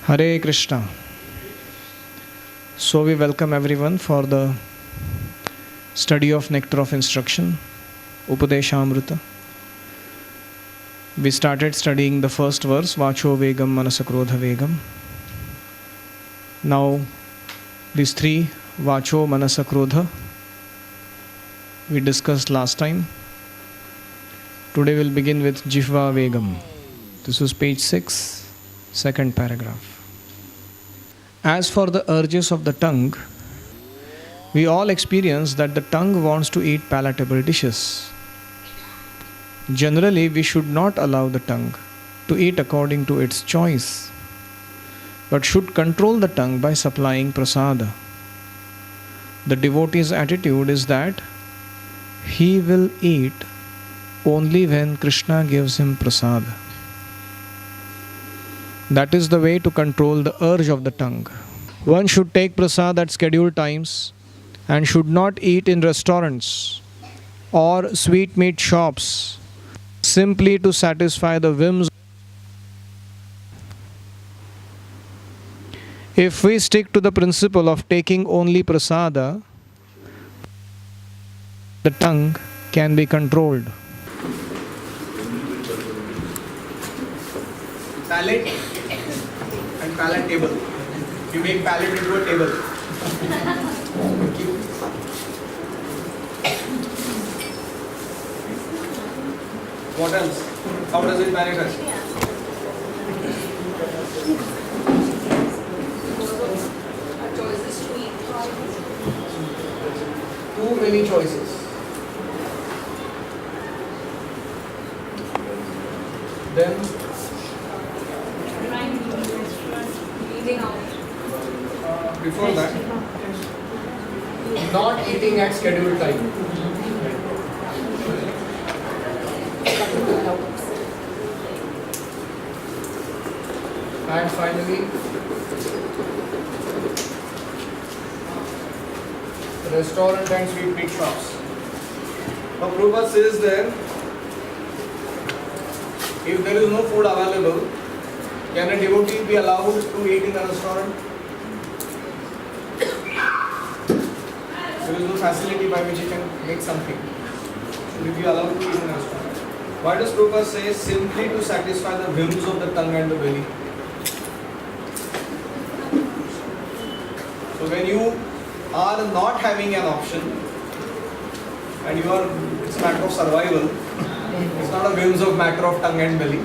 Hare Krishna. So we welcome everyone for the study of Nectar of Instruction, Upadeshamrita. We started studying the first verse, Vacho Vegam Manasakrodha Vegam. Now these three, Vacho Manasakrodha, we discussed last time. Today we'll begin with Jihva Vegam. This is page 6, second paragraph. As for the urges of the tongue, we all experience that the tongue wants to eat palatable dishes. Generally, we should not allow the tongue to eat according to its choice, but should control the tongue by supplying prasada. The devotee's attitude is that he will eat only when Krishna gives him prasada. That is the way to control the urge of the tongue. One should take prasad at scheduled times and should not eat in restaurants or sweetmeat shops simply to satisfy the whims. If we stick to the principle of taking only prasada, the tongue can be controlled. Palate and palate table. You make palate into a table. What else? How does it manifest? Too many choices. Then before that, not eating at scheduled time. And finally, restaurant and sweetmeat shops. Now Prabhupada says there, if there is no food available, can a devotee be allowed to eat in a restaurant? There is no facility by which he can make something. Should he be allowed to eat in a restaurant? Why does Prabhupada say simply to satisfy the whims of the tongue and the belly? So when you are not having an option and you are, it's a matter of survival, it's not a whims of matter of tongue and belly,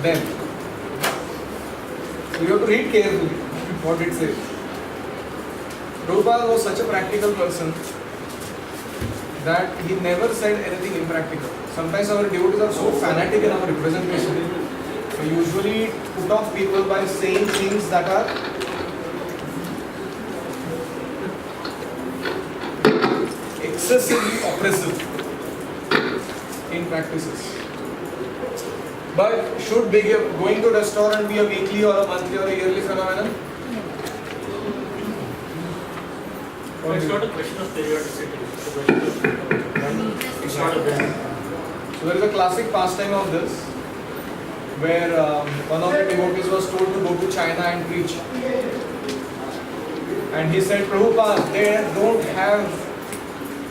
then so you have to read carefully what it says. Prabhupada was such a practical person that he never said anything impractical. Sometimes our devotees are so fanatic in our representation. We usually put off people by saying things that are excessively oppressive in practices. But should going to restaurant be a weekly or a monthly or a yearly phenomenon? It's not a question of periodicity. It's not a question. So there is a classic pastime of this, where one of the devotees was told to go to China and preach. And he said, Prabhupada,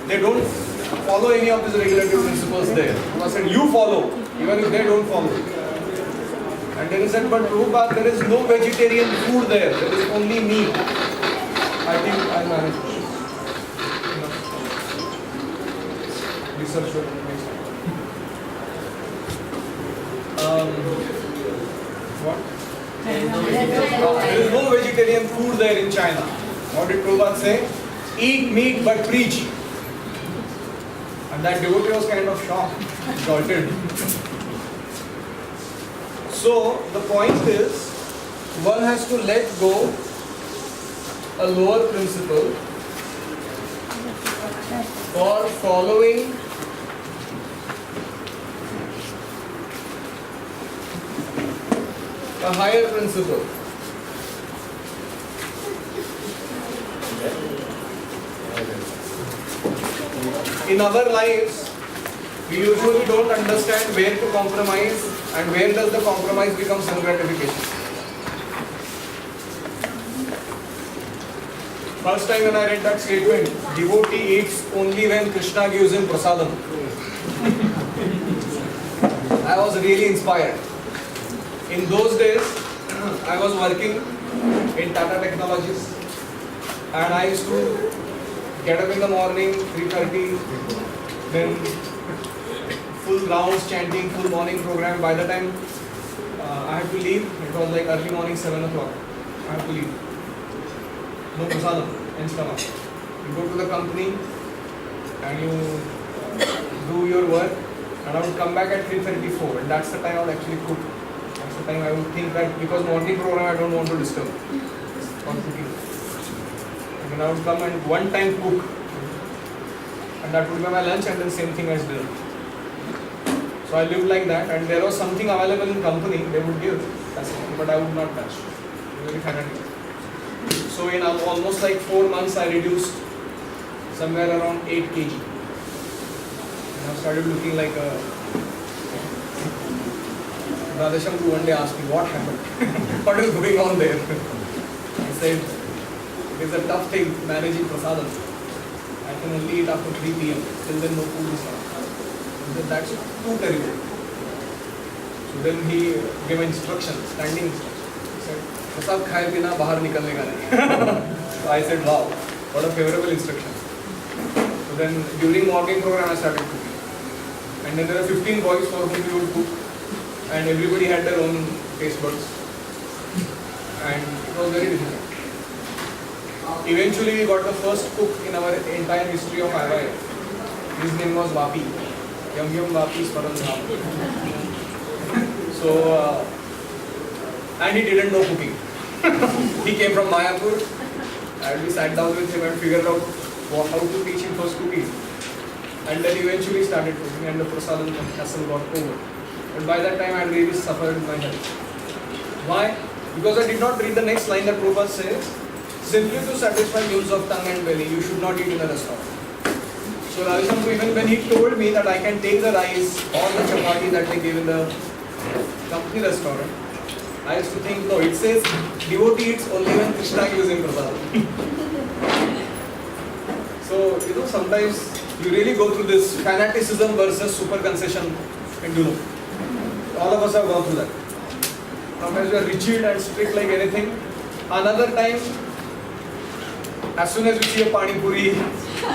they don't follow any of these regulative principles there. Prabhupada said, you follow, even if they don't follow. And then he said, but Prabhupada, there is no vegetarian food there. There is only meat. I think I'll manage. Research what? There is no vegetarian food there in China. What did Prabhupada say? Eat meat but preach. And that devotee was kind of shocked, jolted. So the point is, one has to let go a lower principle for following a higher principle. In our lives, we usually don't understand where to compromise and where does the compromise become self-gratification. First time when I read that statement, devotee eats only when Krishna gives him prasadam. I was really inspired. In those days, I was working in Tata Technologies and I used to get up in the morning, 3:30, then full rounds chanting, full morning program. By the time I had to leave, it was like early morning, 7 o'clock. I had to leave. No prasadam in stomach. You go to the company and you do your work, and I would come back at 3:34, and that's the time I would actually cook. That's the time I would think that because morning program I don't want to disturb on cooking. And then I would come and one time cook, and that would be my lunch, and then same thing as dinner. So I lived like that, and there was something available in company, they would give, that's it, but I would not touch. Very fanatic. So in almost like 4 months, I reduced somewhere around 8 kg. And I started looking like a... Radheshamku one day asked me, what happened? What is going on there? I said, it is a tough thing managing prasadam. I can only eat after 3 p.m. Till then no food is not. He said, that's too terrible. So then he gave instructions, standing instructions. He said, prasad khaye bina bahar nikalne ka nahi. So I said, wow, what a favorable instruction. So then during morning program I started cooking. And then there are 15 boys for whom we would cook. And everybody had their own taste buds. And it was very difficult. Eventually we got the first cook in our entire history of IYF. His name was Vapi. Yum Yum Vapi Swaran Dham. So, and he didn't know cooking. He came from Mayapur, and we sat down with him and figured out how to teach him first cooking. And then eventually started cooking, and the prasadam hassle got over. But by that time I had really suffered my health. Why? Because I did not read the next line that Prabhupada says, simply to satisfy needs of tongue and belly, you should not eat in a restaurant. So Radheshamku, even when he told me that I can take the rice or the chapati that they give in the company restaurant, I used to think, no, it says devotee eats only when Krishna gives him prasadam. So, sometimes you really go through this fanaticism versus super concession pendulum. All of us have gone through that. Sometimes we are rigid and strict like anything. Another time, as soon as we see a pani puri,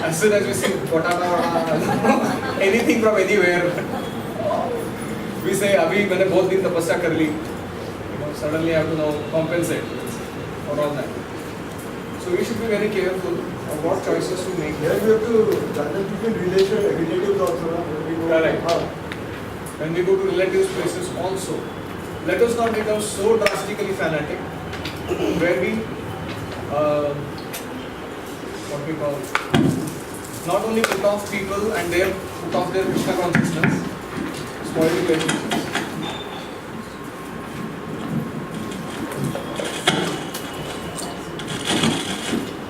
as soon as we see potata, anything from anywhere, we say, "Abhi, मैंने बहुत दिन तपस्या कर ली." Suddenly I have to now compensate for all that. So we should be very careful of what choices we make. Here we have to judge between relatives also. Correct. When we go to relatives' places also, let us not become so drastically fanatic where we, what we call, not only put off people and put off their Krishna consciousness, spoil relationships.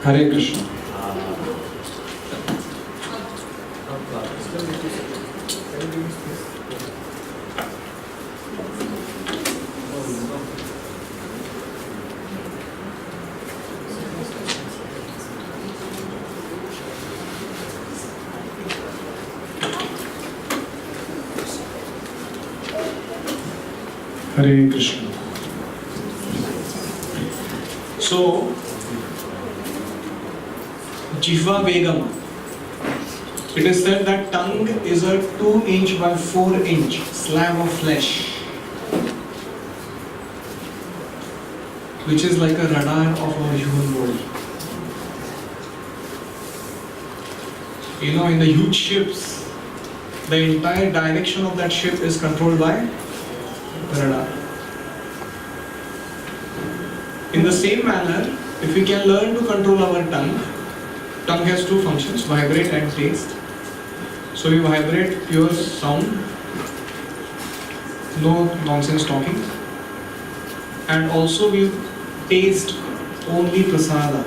Hare Krishna. Hare Krishna. So, Jihva Vegam. It is said that tongue is a 2-inch by 4-inch slab of flesh, which is like a radar of our human body. In the huge ships, the entire direction of that ship is controlled by the radar. In the same manner, if we can learn to control our tongue has 2 functions, vibrate and taste. So we vibrate pure sound, no nonsense talking, and also we taste only prasada.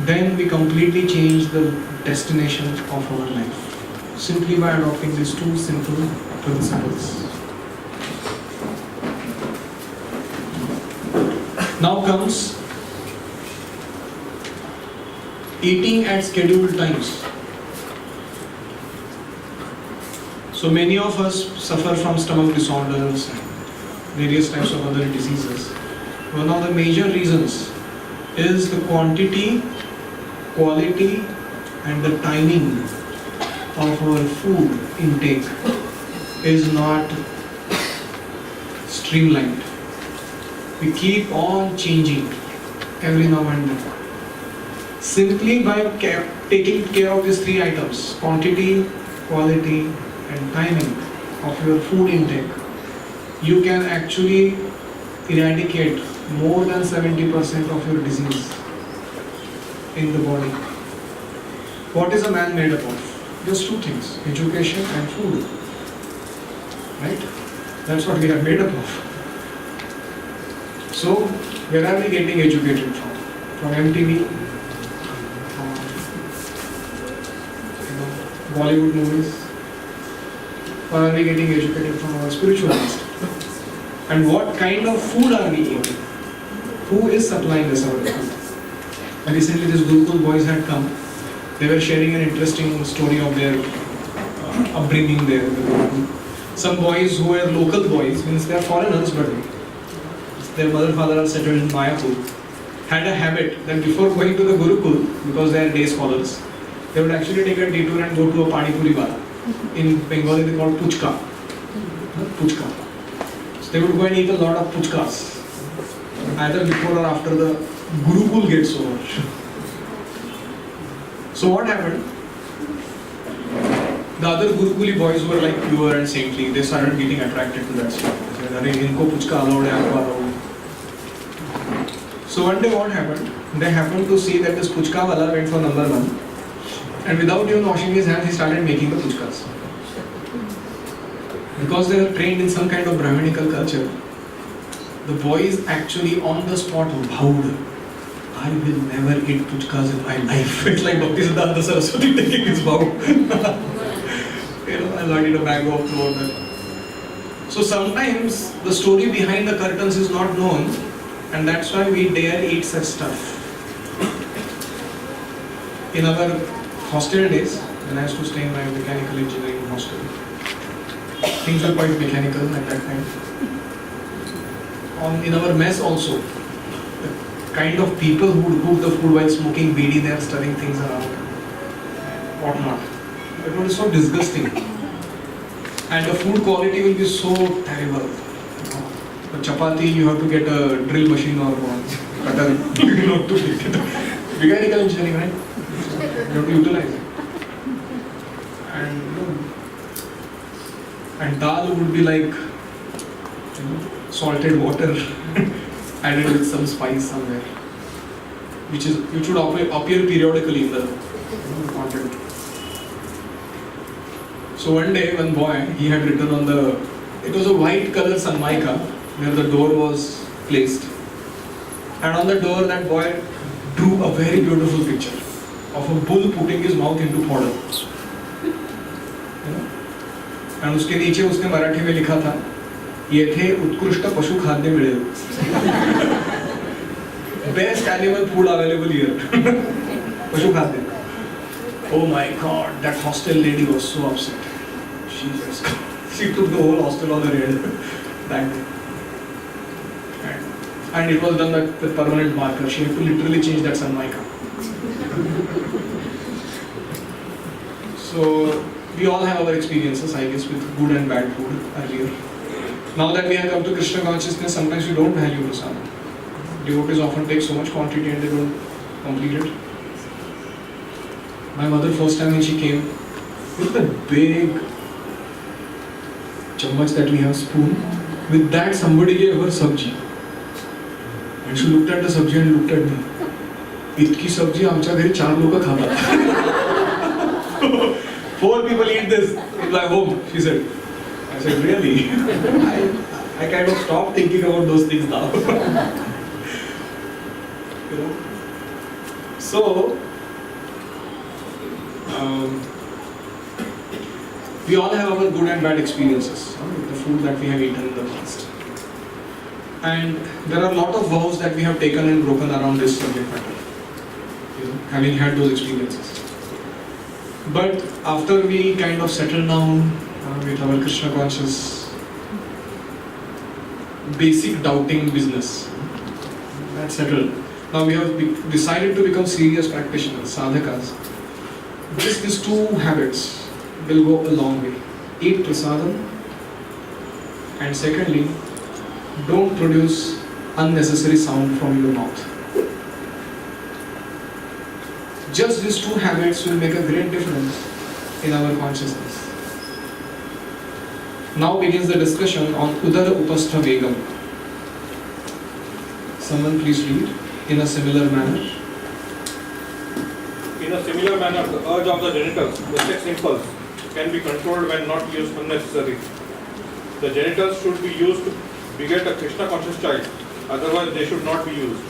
Then we completely change the destination of our life, simply by adopting these 2 simple principles. Now comes eating at scheduled times. So many of us suffer from stomach disorders and various types of other diseases. One of the major reasons is the quantity, quality and the timing of our food intake is not streamlined. We keep on changing every now and then. Simply by taking care of these three items, quantity, quality and timing of your food intake, you can actually eradicate more than 70% of your disease in the body. What is a man made up of? Just two things, education and food. Right? That's what we are made up of. So, where are we getting educated from? From MTV, Bollywood movies, or are we getting educated from our spiritual master? And what kind of food are we eating? Who is supplying us our food? Recently, these Gurukul boys had come. They were sharing an interesting story of their upbringing there. Some boys who were local boys, means they are foreigners, but their mother and father are settled in Mayapur, had a habit that before going to the Gurukul, because they are day scholars, they would actually take a detour and go to a Pani Puri bar. In Bengali they call puchka. Puchka. So they would go and eat a lot of puchkas, either before or after the Gurukul gets over. So what happened? The other Gurukuli boys who were like pure and saintly, they started getting attracted to that stuff. They said, "Arey, inko puchka allowed hai, aapko allowed." So one day what happened? They happened to see that this puchka wala went for number one, and without even washing his hands, he started making the puchkas. Because they were trained in some kind of Brahminical culture, the boys actually on the spot vowed, "I will never eat puchkas in my life." It's like Bhaktisiddhanta Saraswati taking his vow. I'll not eat a bag of flour. So sometimes the story behind the curtains is not known, and that's why we dare eat such stuff. In our hostel days, when I used to stay in my mechanical engineering hostel, things were quite mechanical at that time. In our mess also, the kind of people who would cook the food while smoking beedi, they are stirring things around, whatnot. It was so disgusting. And the food quality will be so terrible. For chapati, you have to get a drill machine or cutter, to make it. Mechanical engineering, right? You have to utilize it. And dal would be like salted water added with some spice somewhere, which should appear periodically in the content. So one day, one boy, he had written on it was a white color sanmaika where the door was placed, and on the door that boy drew a very beautiful picture of a bull putting his mouth into fodder. And उसके नीचे उसने मराठी में लिखा था, येथे उत्कृष्ट पशु खाद्य मिळेल. Best animal food available here. पशु खाद्य. Oh my God, that hostel lady was so upset. She took the whole hostel on her head that day. And it was done with permanent marker. She had to literally change that sanmaika. So we all have our experiences, I guess, with good and bad food earlier. Now that we have come to Krishna consciousness, sometimes we don't value prasada. Devotees often take so much quantity and they don't complete it. My mother, first time when she came, with the big chammach that we have, spoon, with that somebody gave her sabji. And she looked at the sabji and looked at me. Itki sabji आमच्या घरी 4 लोक खातात. 4 people eat this in my home, she said. I said, really? I kind of stopped thinking about those things now. So, we all have our good and bad experiences with the food that we have eaten in the past. And there are a lot of vows that we have taken and broken around this subject matter. having had those experiences. But after we kind of settle down with our Krishna conscious basic doubting business, that's settled. Now we have decided to become serious practitioners, sadhakas. Just these two habits will go a long way. Eat prasadam, and secondly, don't produce unnecessary sound from your mouth. Just these two habits will make a great difference in our consciousness. Now begins the discussion on Udara Upastha Vegam. Someone please read in a similar manner. In a similar manner, the urge of the genitals, the sex impulse, can be controlled when not used unnecessarily. The genitals should be used to beget a Krishna conscious child, otherwise they should not be used.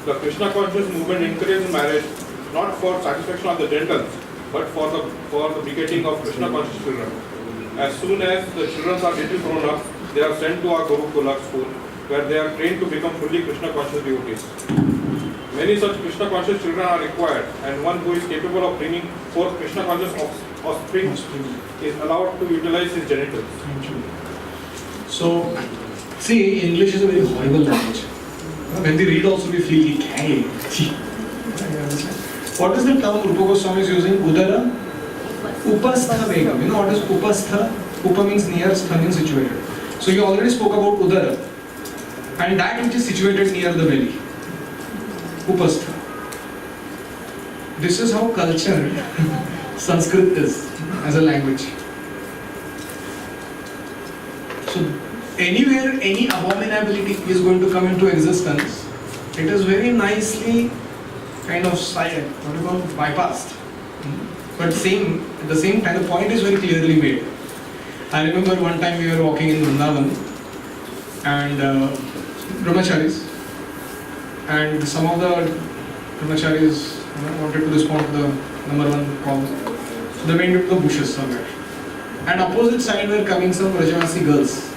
The Krishna conscious movement encourages marriage not for satisfaction of the genitals, but for the begetting of Krishna conscious children. As soon as the children are little grown up, they are sent to our Gurukula school, where they are trained to become fully Krishna conscious devotees. Many such Krishna conscious children are required, and one who is capable of bringing forth Krishna conscious offspring is allowed to utilize his genitals. So, see, English is a very horrible language. When we read also we feel, what is the term Rupa Goswami is using? Udara Upastha Vegam. You know what is Upastha? Upa means near, Stha means situated. So you already spoke about Udara, and that which is situated near the belly. Upastha. This is how cultured Sanskrit is as a language. So anywhere any abominability is going to come into existence, it is very nicely kind of bypassed. But at the same time, the point is very clearly made. I remember one time we were walking in Vrindavan and brahmacharis, and some of the brahmacharis wanted to respond to the number one call. So they went into the bushes somewhere. And opposite side were coming some Rajavasi girls,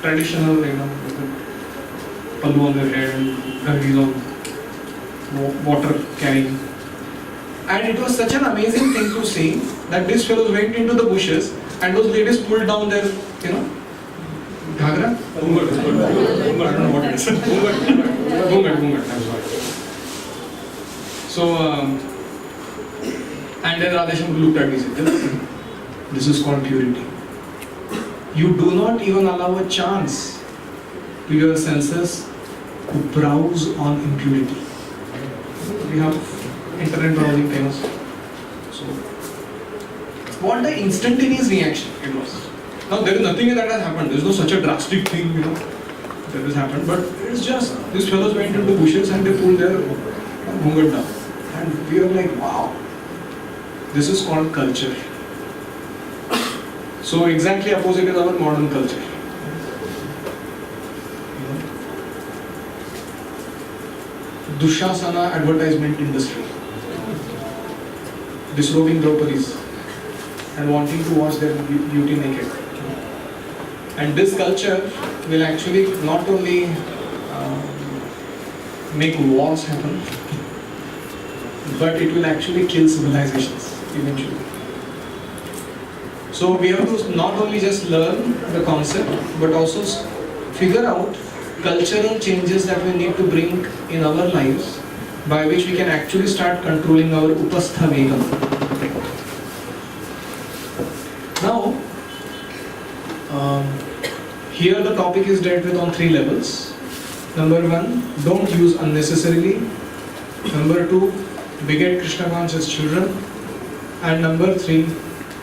traditional, with the pallu on their head and gargis on water carrying. And it was such an amazing thing to see that these fellows went into the bushes and those ladies pulled down their, ghagra? Ghungat. I don't know what it is. Ghungat, I'm sorry. So, and then Radhesham looked at me and said, this is called purity. You do not even allow a chance to your senses to browse on impurity. We have internet browsing famous. So, what the instantaneous reaction it was. Now there is nothing that has happened. There is no such a drastic thing, that has happened. But it's just these fellows went into bushes and they pulled their ghungat down, and we were like, wow, this is called culture. So exactly opposite is our modern culture. Dushasana advertisement industry, disrobing Draupadis and wanting to watch their beauty naked. And this culture will actually not only make wars happen, but it will actually kill civilizations eventually. So we have to not only just learn the concept, but also figure out cultural changes that we need to bring in our lives, by which we can actually start controlling our upastha vegam. Now, here the topic is dealt with on 3 levels. Number 1, don't use unnecessarily. Number 2, beget Krishna conscious children. And number 3,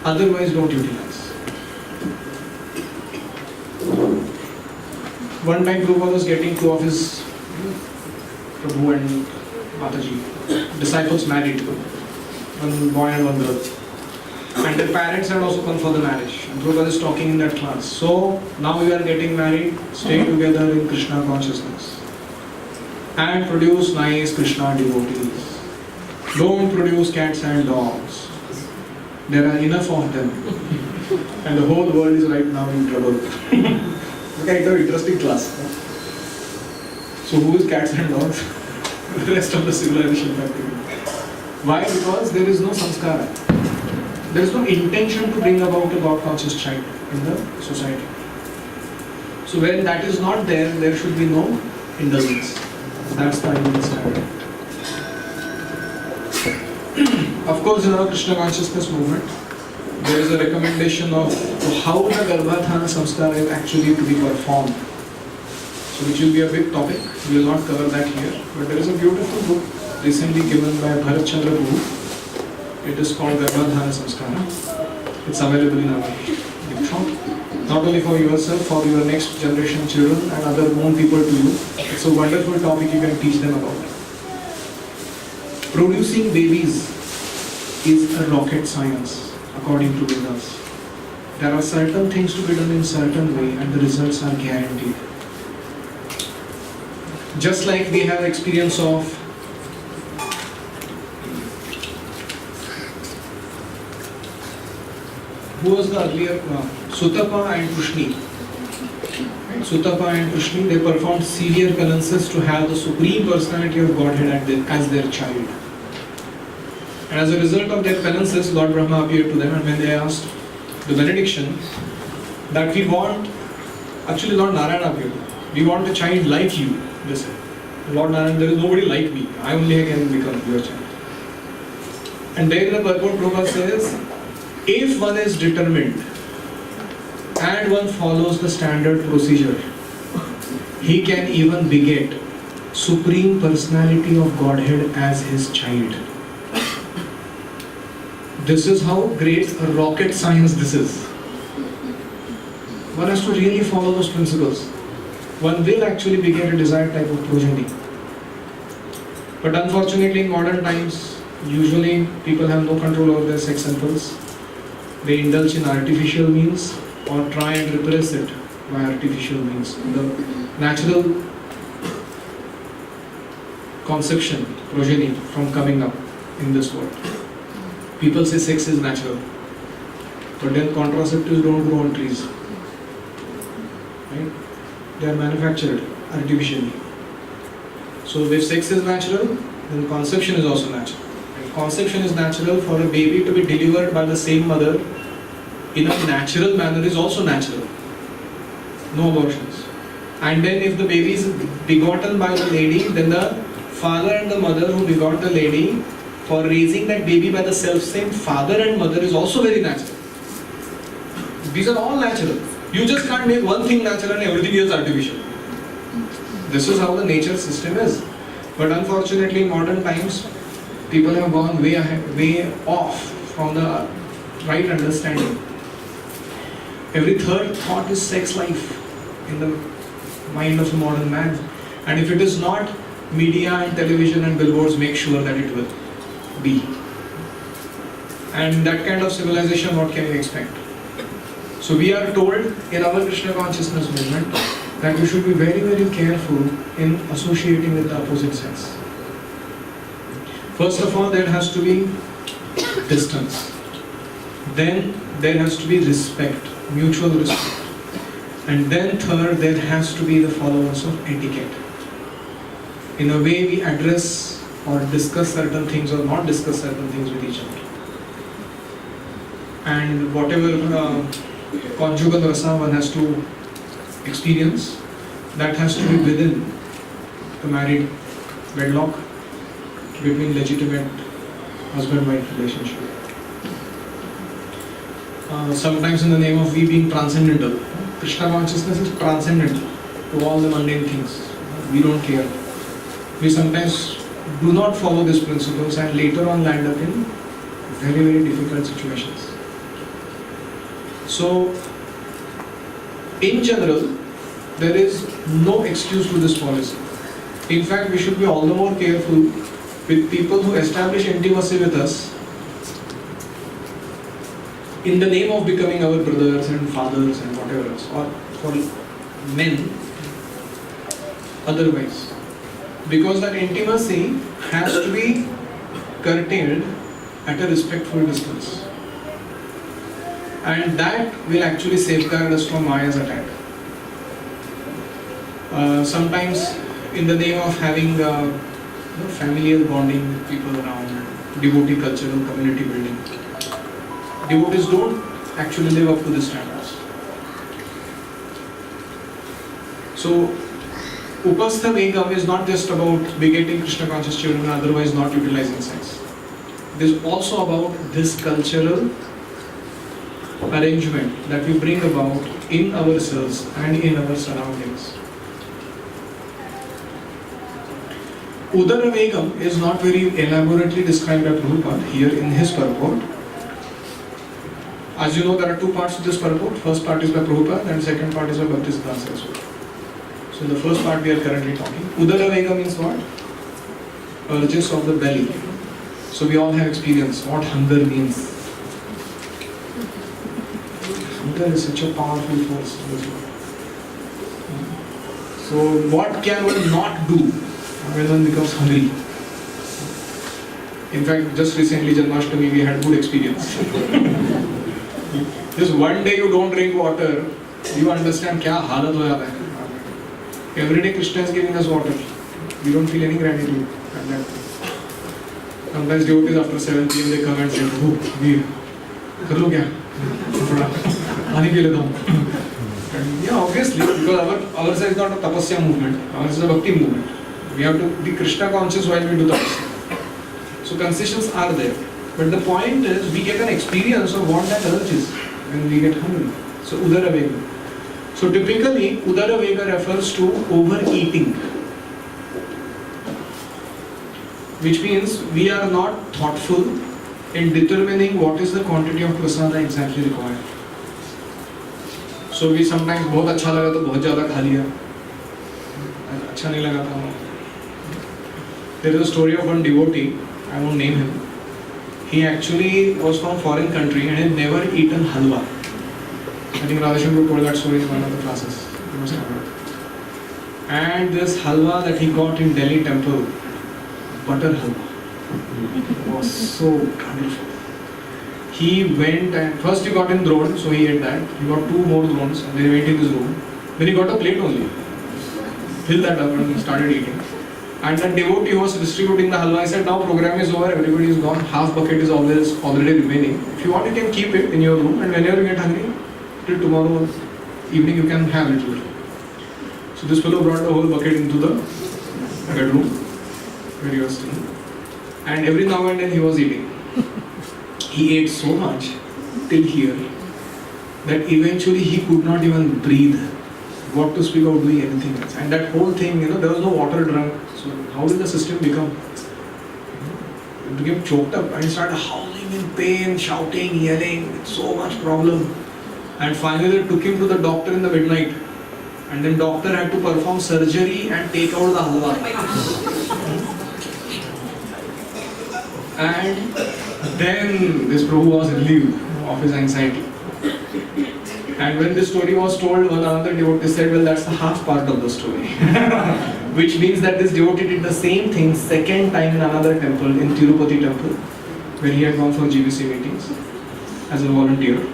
otherwise don't utilize. One time Prabhupada was getting 2 of his Prabhu and Mataji disciples married, one boy and one girl. And their parents had also come for the marriage. And Prabhupada is talking in that class. So now we are getting married, stay together in Krishna consciousness. And produce nice Krishna devotees. Don't produce cats and dogs. There are enough of them. And the whole world is right now in trouble. Okay, it's an interesting class. So who is cats and dogs? the rest of the civilization practically. Why? Because there is no sanskara. There is no intention to bring about a God-conscious child in the society. So when that is not there, there should be no indulgence. That's the ideal standard. Of course, in our Krishna consciousness movement, there is a recommendation of how the Garbhadhana Samskara is actually to be performed. So which will be a big topic. We will not cover that here. But there is a beautiful book recently given by Bharat Chandra Prabhu. It is called Garbhadhana Samskara. It's available in our bookshop. Not only for yourself, for your next generation children and other known people to you. It's a wonderful topic you can teach them about. Producing babies is a rocket science, according to Vedas. There are certain things to be done in certain way and the results are guaranteed. Just like we have experience of who was the earlier Sutapa and Pushni. Right? Sutapa and Pushni, they performed severe penances to have the Supreme Personality of Godhead as their child. And as a result of their penances, Lord Brahma appeared to them, and when they asked the benediction that we want, actually Lord Narayana appeared to them, we want a child like you, they said. Lord Narayana, there is nobody like me, I only can become your child. And there the purport Prabhupada says, if one is determined and one follows the standard procedure, he can even beget Supreme Personality of Godhead as his child. This is how great a rocket science this is. One has to really follow those principles. One will actually beget a desired type of progeny. But unfortunately in modern times, usually people have no control over their sex impulse. They indulge in artificial means or try and repress it by artificial means. The natural conception, progeny from coming up in this world. People say sex is natural, but then contraceptives don't grow on trees. Right? They are manufactured artificially. So if sex is natural, then conception is also natural. And conception is natural. For a baby to be delivered by the same mother in a natural manner is also natural. No abortions. And then if the baby is begotten by the lady, then the father and the mother who begot the lady, for raising that baby by the self-same father and mother is also very natural. These are all natural. You just can't make one thing natural and everything is artificial. This is how the nature system is. But unfortunately in modern times, people have gone way ahead, way off from the right understanding. Every third thought is sex life in the mind of a modern man. And if it is not, media and television and billboards make sure that it will be. And that kind of civilization, what can you expect? So we are told in our Krishna consciousness movement that we should be very, very careful in associating with the opposite sex. First of all, there has to be distance. Then there has to be respect, mutual respect. And then third, there has to be the followers of etiquette. In a way we address or discuss certain things or not discuss certain things with each other. And whatever conjugal rasa one has to experience, that has to be within the married wedlock between legitimate husband-wife relationship. Sometimes in the name of we being transcendental, Krishna consciousness is transcendental to all the mundane things. We don't care. We sometimes do not follow these principles and later on land up in very, very difficult situations. So, in general, there is no excuse to this policy. In fact, we should be all the more careful with people who establish intimacy with us in the name of becoming our brothers and fathers and whatever else, or for men otherwise. Because that intimacy has to be curtailed at a respectful distance. And that will actually safeguard us from Maya's attack. Sometimes in the name of having familial bonding with people around, devotee culture and community building. Devotees don't actually live up to the standards. So, Upastha Vegam is not just about begetting Krishna conscious children and otherwise not utilizing sex. It is also about this cultural arrangement that we bring about in ourselves and in our surroundings. Udara Vegam is not very elaborately described by Prabhupada here in his purport. As you know, there are two parts to this purport. First part is by Prabhupada and second part is by Bhaktisiddhanta Saraswati. So in the first part we are currently talking. Udara Vega means what? Urges of the belly. So we all have experience what hunger means. Hunger is such a powerful force in this world. So what can one not do when one becomes hungry? In fact, just recently Janmashtami we had good experience. Just one day you don't drink water, you understand kya halat ho jata hai. Every day Krishna is giving us water. We don't feel any gratitude at that time. Sometimes devotees after 7 p.m. they come and say, oh, Veer, kar lo kya? Pani pi leta hu. Yeah, obviously, because ours is not a tapasya movement, ours is a bhakti movement. We have to be Krishna conscious while we do tapasya. So concessions are there. But the point is, we get an experience of what that urge is when we get hungry. So Udara Vega. So typically, Udara Vega refers to overeating. Which means we are not thoughtful in determining what is the quantity of prasada exactly required. So we sometimes बहुत अच्छा लगा तो बहुत ज़्यादा खा लिया, अच्छा नहीं लगा था. There is a story of one devotee, I won't name him. He actually was from foreign country and had never eaten halwa. I think Radheshan told that story in one of the classes. You must have heard. And this halwa that he got in Delhi temple, butter halwa, was so wonderful. He went and first he got in drone, so he ate that. He got 2 more drones and they went in his room. Then he got a plate only, filled that up and started eating. And that devotee was distributing the halwa. I said, now program is over, everybody is gone, half bucket is already remaining. If you want, you can keep it in your room, and whenever you get hungry, till tomorrow evening you can have it. So this fellow brought the whole bucket into the bedroom where he was staying. And every now and then he was eating. He ate so much till here that eventually he could not even breathe. What to speak of doing anything else. And that whole thing, there was no water drunk. So how did the system become? It became choked up and started howling in pain, shouting, yelling, with so much problem. And finally they took him to the doctor in the midnight. And then doctor had to perform surgery and take out the halwa. And then this Prabhu was relieved of his anxiety. And when this story was told, one another devotee said, well, that's the half part of the story. Which means that this devotee did the same thing second time in another temple, in Tirupati temple, where he had gone for GBC meetings as a volunteer.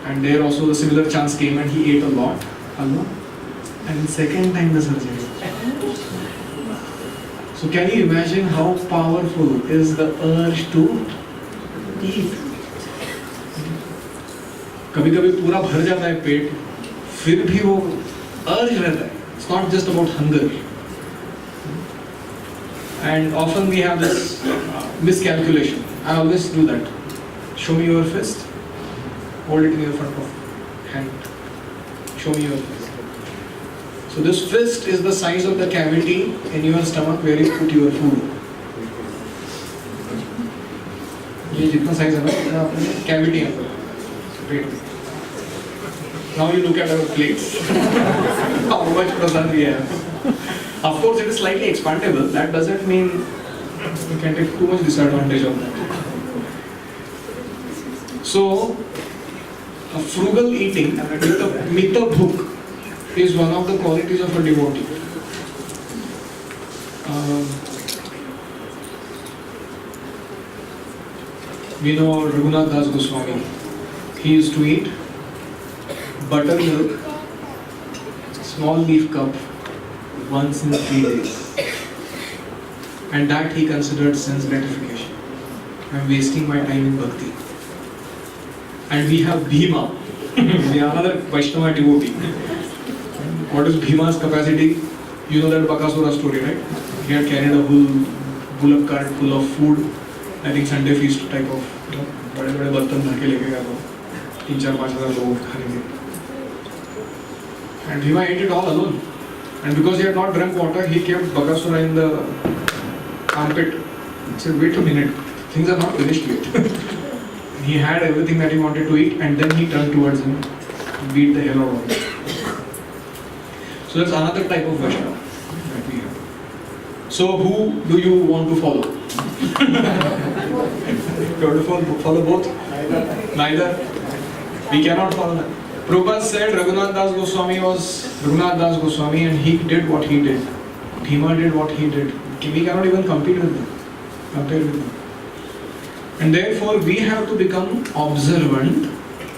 And there also the similar chance came and he ate a lot, halwa. And second time the surgery. So can you imagine how powerful is the urge to eat? कभी कभी पूरा भर जाता है पेट, फिर भी वो अर्ज रहता है. It's not just about hunger. And often we have this miscalculation. I always do that. Show me your fist. Hold it in your front of hand. Show me your fist. So this fist is the size of the cavity in your stomach where you put your food. ये जितना size है ना, अपने cavity है. Now you look at our plates. How much prasad we have. Of course, it is slightly expandable. That doesn't mean you can take too much disadvantage of that. So, a frugal eating, mita bhuk, is one of the qualities of a devotee. We know Raghunath Das Goswami. He used to eat buttermilk, small leaf cup, once in 3 days. and that he considered sense gratification. I'm wasting my time in bhakti. And we have Bhima, we have another Vaishnava devotee. What is Bhima's capacity? You know that Bakasura story, right? He had carried a whole bullock cart full of food. I think Sunday feast type of, बड़े बड़े बर्तन भर के लेके गया था 3-4-5,000 लोग खाने के. And Bhima ate it all alone. And because he had not drunk water, he kept Bakasura in the armpit. He said, wait a minute, things are not finished yet. He had everything that he wanted to eat, and then he turned towards him and beat the hell out of him. So that's another type of Vaishnava that we have. So who do you want to follow? You want to follow both? Neither. We cannot follow that. Prabhupada said Raghunath Das Goswami was Raghunath Das Goswami, and he did what he did. Bhima did what he did. We cannot even compete with them. Compare with them. And therefore we have to become observant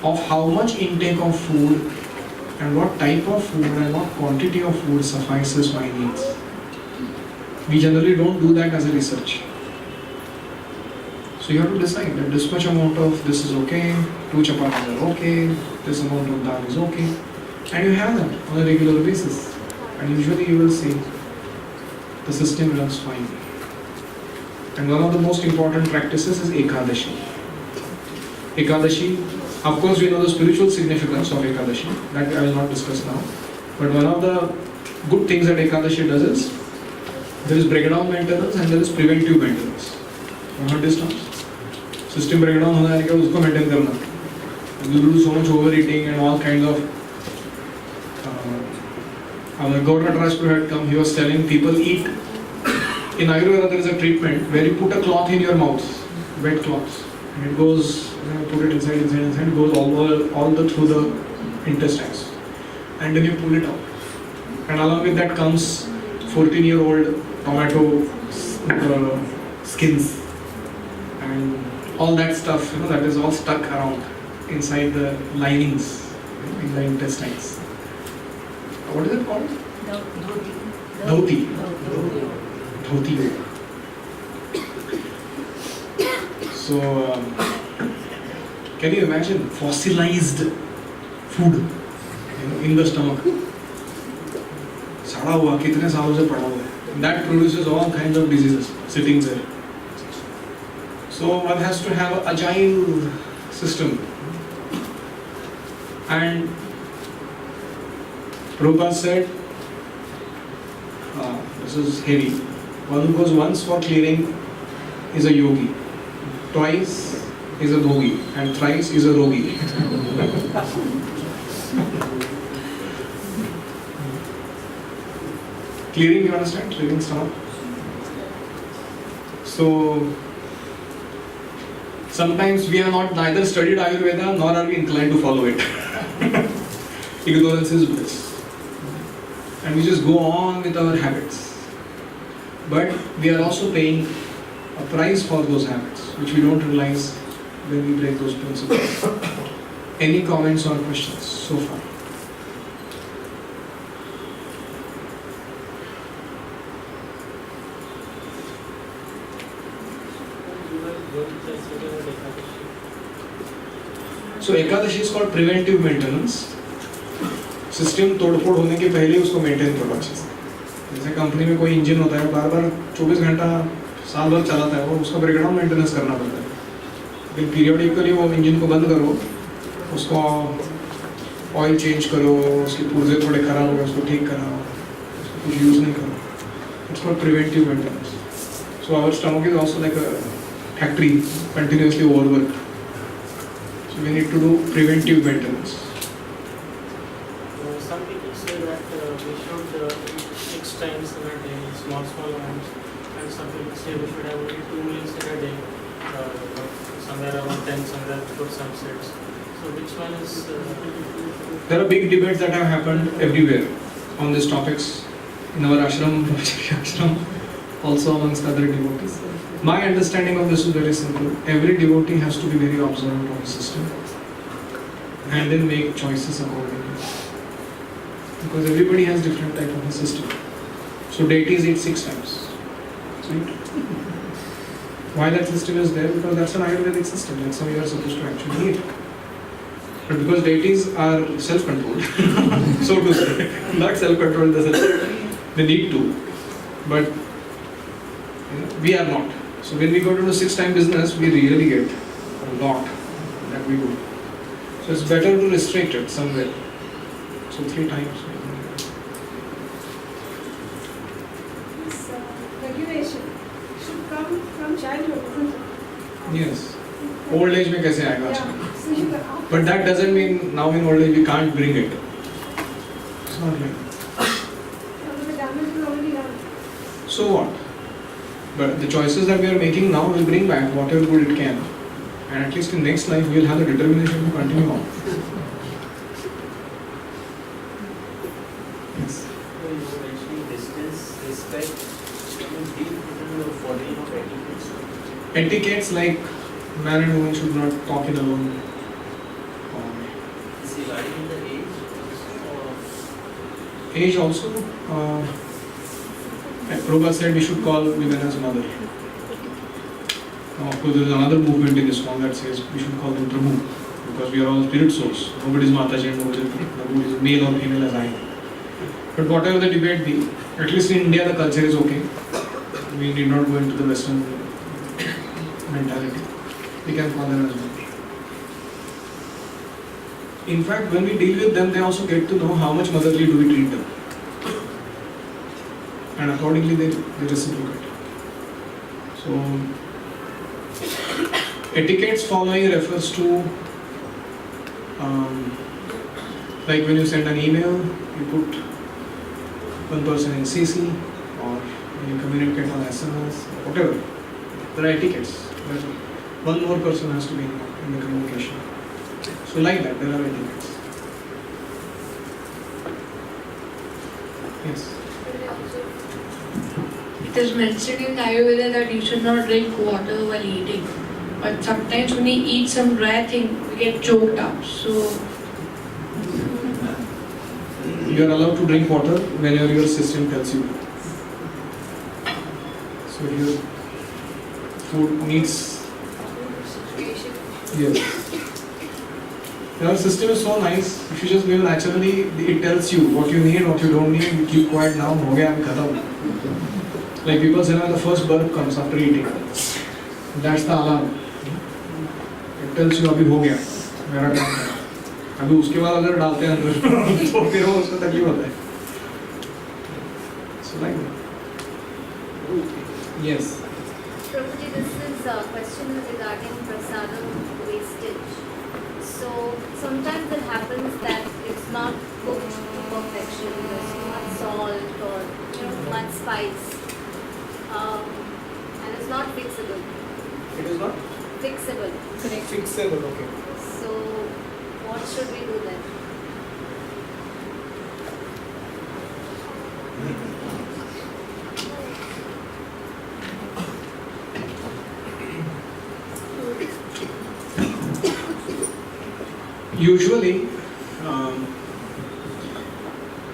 of how much intake of food and what type of food and what quantity of food suffices my needs. We generally don't do that as a research. So you have to decide that this much amount of this is okay, 2 chapatis are okay, this amount of dal is okay, and you have that on a regular basis. And usually you will see the system runs fine. And one of the most important practices is Ekadashi. Ekadashi, of course we know the spiritual significance of Ekadashi, that I will not discuss now. But one of the good things that Ekadashi does is, there is breakdown maintenance and there is preventive maintenance. You heard this term? System breakdown होना है क्या उसको maintain करना. You do so much overeating and all kinds of. Gaur Nataraj had come, he was telling people eat. In Ayurveda there is a treatment where you put a cloth in your mouth, wet cloth, and it goes, put it inside, it goes all the through the intestines, and then you pull it out. And along with that comes 14-year-old tomato skins and all that stuff, that is all stuck around inside the linings in the intestines. What is it called? Dhoti. Dhoti. So, can you imagine fossilized food in the stomach? सड़ा हुआ कितने सालों से पड़ा हुआ है. That produces all kinds of diseases sitting there. So one has to have an agile system. And Prabhupada said, this is heavy. One who goes once for clearing is a yogi, twice is a dhogi, and thrice is a rogi. Clearing, you understand? Clearing stomach. So sometimes we are not neither studied Ayurveda nor are we inclined to follow it. Ignorance is bliss. And we just go on with our habits. But we are also paying a price for those habits, which we don't realize when we break those principles. Any comments or questions so far? So Ekadashi is called preventive maintenance. System तोड़फोड़ होने के पहले उसको maintain करो अच्छे से. जैसे company में कोई इंजन होता है, बार बार 24 घंटा साल भर चलाता है, और उसका ब्रेकडाउन मेंटेनेंस करना पड़ता है. लेकिन पीरियडिकली वो इंजन को बंद करो, उसको ऑयल चेंज करो, उसके पुर्जे थोड़े खराब हो गए उसको ठीक कराओ, उसको कुछ यूज़ नहीं करो. It's called preventive maintenance. So our stomach is also like a factory, continuously overwork. So we need to do preventive maintenance. Some people say that we should eat 6 times in a day, small amounts, and some people say we should have only 2 meals in a day, somewhere around 10, somewhere before sunsets. So which one is? There are big debates that have happened everywhere on these topics in our ashram, also amongst other devotees. My understanding of this is very simple. Every devotee has to be very observant of the system and then make choices accordingly. Because everybody has different type of a system. So deities eat 6 times. Sweet. Why that system is there? Because that's an Ayurvedic system. That's how you are supposed to actually eat. But because deities are self-controlled, so to say, not self-controlled, they need to, but we are not. So when we go to the 6-time business, we really get a lot that we do. So it's better to restrict it somewhere. So 3 times. This regulation should come from childhood, isn't it? Yes. Old age में कैसे आएगा? Yeah. So you can But that doesn't mean now in old age we can't bring it. It's not like that. the damage is already done. So what? But the choices that we are making now will bring back whatever good it can. And at least in next life we will have the determination to continue on. Yes. So you were mentioning distance, respect, you deal with the following of etiquettes. Etiquettes like man and woman should not talk in alone. Is regarding the age or Age also, like Prabhupada said we should call women as mother. Now, of course, there is another movement in Islam that says we should call them Prabhu because we are all spirit souls. Nobody is Mataji and nobody is male or female as I am. But whatever the debate be, at least in India the culture is okay. We need not go into the Western mentality. We can call them as mother. In fact, when we deal with them, they also get to know how much motherly do we treat them. And accordingly they reciprocate. So, etiquettes following refers to like when you send an email, you put one person in CC or when you communicate on SMS, whatever. There are etiquettes. Where one more person has to be in the communication. So like that, there are etiquettes. Yes. It is mentioned in Ayurveda that you should not drink water while eating. But sometimes when we eat some dry thing, we get choked up. So You are allowed to drink water whenever your system tells you. So if your food needs, yes. Your system is so nice. If you just live naturally, it tells you what you need, what you don't need. You keep quiet now. हो गया अभी खत्म. Like people say when the first burp comes after eating, that's the alarm. It tells you अभी हो गया. मेरा काम है. अभी उसके बाद अगर डालते हैं अंदर तो फिर वो उसको तकलीफ होता है. So like that. Yes. Prabhuji, this is a question regarding prasadam wastage. So sometimes it happens that it's not cooked to perfection. There's too much salt or too much spice, and it's not fixable. It is not Fixable. fixable. Okay. So what should we do then? Usually,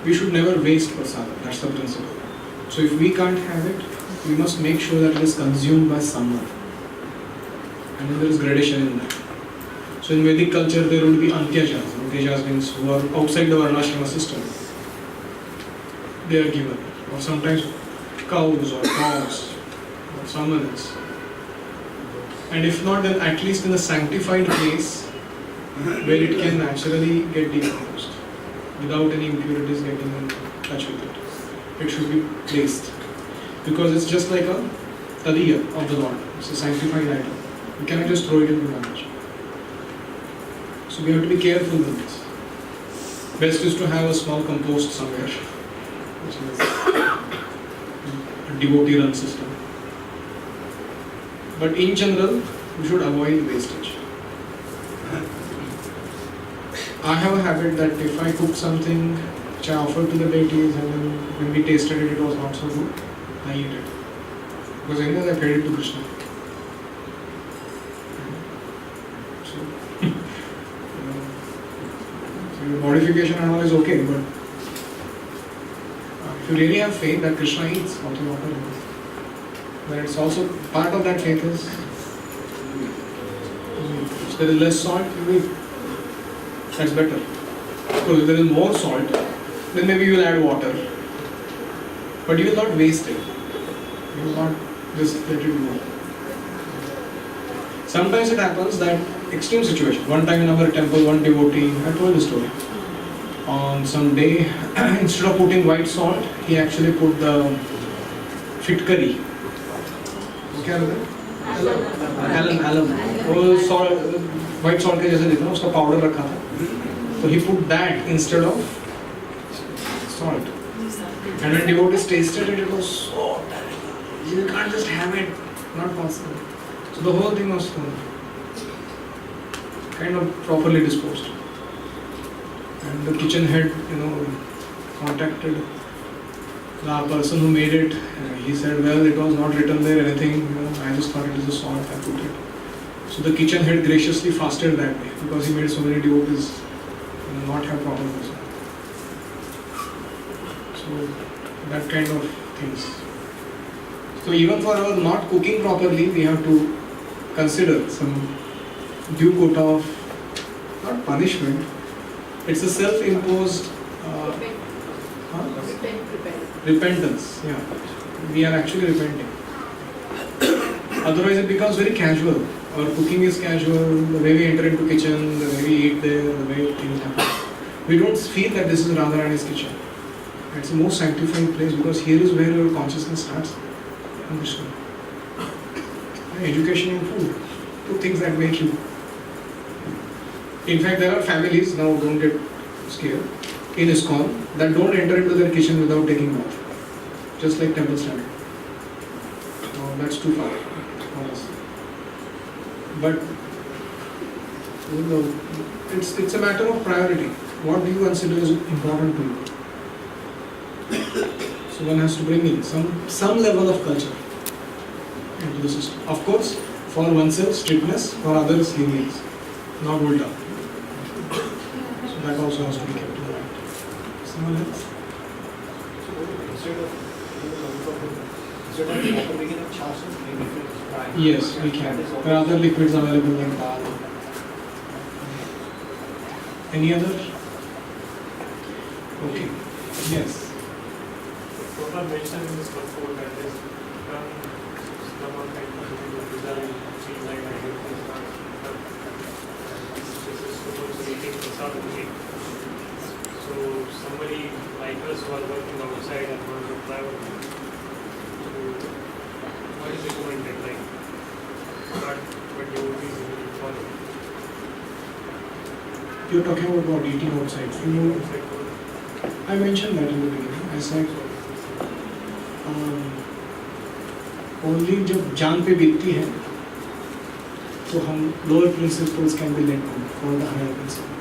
we should never waste prasadam. That's the principle. So if we can't have it, we must make sure that it is consumed by someone. And then there is gradation in that. So in Vedic culture, there would be antyajas. Antyajas means who are outside the varnashrama system. They are given. Or sometimes cows or dogs or someone else. And if not, then at least in a sanctified place where it can naturally get decomposed without any impurities getting in touch with it. It should be placed. Because it's just like a tadiya of the Lord. It's a sanctified item. You cannot just throw it in the garbage. So we have to be careful with this. Best is to have a small compost somewhere, which is a devotee run system. But in general, we should avoid wastage. I have a habit that if I cook something which I offer to the deities and then when we tasted it, it was not so good, I eat it. Because anyways I fed it to Krishna. So, so your modification and all is okay, but if you really have faith that Krishna eats what you offer him, then it's also part of that faith is if there is less salt, you will, that's better. Because if there is more salt, then maybe you will add water. But you will not waste it. You will not just let it go. Sometimes it happens that extreme situation. One time in our temple, one devotee, I told the story. On some day, instead of putting white salt, he actually put the fitkari. क्या होता है? Alum. वो salt, white salt के जैसे दिखता है, उसका powder रखा था. So he put that instead of salt. And when devotees tasted it, it was so terrible. You can't just have it, not possible. So the whole thing was kind of properly disposed. And the kitchen head, contacted the person who made it. He said, well, it was not written there anything. I just thought it was a salt, I put it. So the kitchen head graciously fasted that day because he made so many devotees not have proper wisdom. So that kind of things. So even for our not cooking properly, we have to consider some due quota of not punishment. It's a self-imposed repentance. Yeah, we are actually repenting. Otherwise, it becomes very casual. Our cooking is casual. The way we enter into kitchen, the way we eat there, the way things happen. We don't feel that this is Radharani's kitchen. It's the most sanctifying place because here is where your consciousness starts. Understand? Education and food, two things that make you. In fact, there are families, now don't get scared, in ISKCON that don't enter into their kitchen without taking bath. Just like temple standard. No, that's too far for us. But it's a matter of priority. What do you consider is important to you? So one has to bring in some level of culture into the system. Of course, for oneself strictness, for others lenience, not ulta. So that also has to be kept in mind. Someone else? Instead of water, we can have chassis, maybe if it's dry. Yes, we can. There are other liquids available like dal. Any other? Okay. Yes. Prabhupada mentioned in this purport that there is someone kind of design, change like this is supposed to be taking prasad only. So somebody like us who are working outside and want to travel, so what is recommended, like what devotees will follow? You're talking about what, eating outside. I mentioned that in the beginning. I said only जब जान पे बीतती है तो हम lower principles can be let go for the higher principle.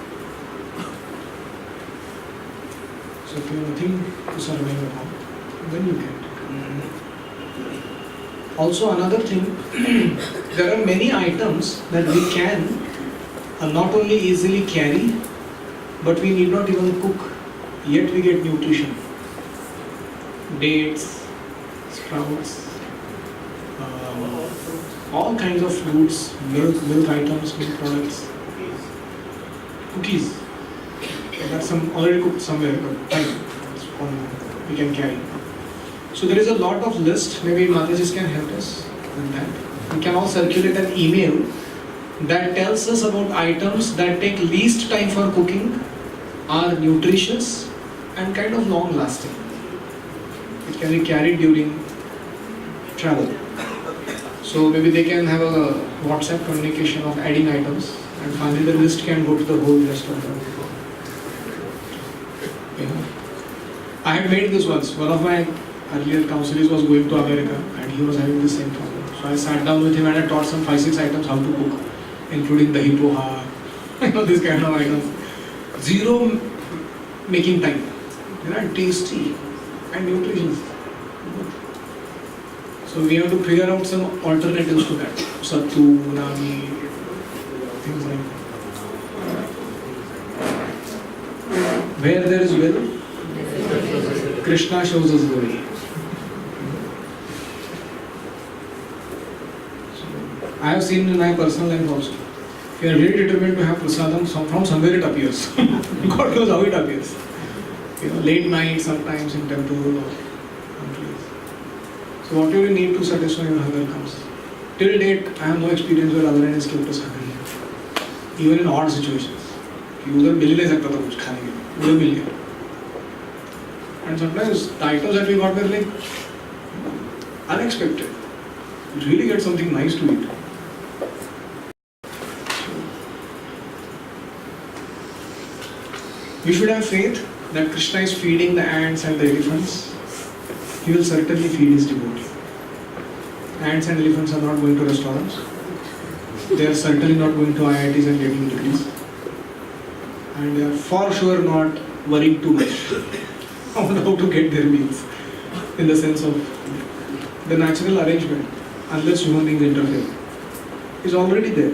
So if you have nothing to survive about, then you can. Also another thing, there are many items that we can not only easily carry, but we need not even cook, yet we get nutrition. Dates, sprouts, all kinds of fruits, milk items, milk products, cookies. That's some already cooked somewhere, but fine, that's one we can carry. So there is a lot of list. Maybe Matajis can help us with that. We can all circulate an email that tells us about items that take least time for cooking, are nutritious and kind of long lasting. It can be carried during travel. So maybe they can have a WhatsApp communication of adding items, and finally the list can go to the whole rest of them. I had made this once. One of my earlier counsellors was going to America and he was having the same problem. So I sat down with him and I taught some 5-6 items how to cook, including dahi poha, this kind of items. Zero making time. They are tasty and nutritious. So we have to figure out some alternatives to that. Sattu, nami, things like that. Where there is will, Krishna shows us the way. I have seen in my personal life also. If you are really determined to have prasadam, from somewhere it appears. God knows how it appears. Late night sometimes in temple or someplace. So whatever you need to satisfy your hunger comes. Till date, I have no experience where other end has kept us hungry. Even in odd situations. कि उधर मिल नहीं सकता था कुछ खाने के लिए, उधर मिल गया. And sometimes the items that we got were like unexpected. You really get something nice to eat. We should have faith that Krishna is feeding the ants and the elephants. He will certainly feed his devotee. Ants and elephants are not going to restaurants. They are certainly not going to IITs and getting degrees. And they are for sure not worrying too much on how to get their meals. In the sense of the natural arrangement, unless human beings interfere, is already there.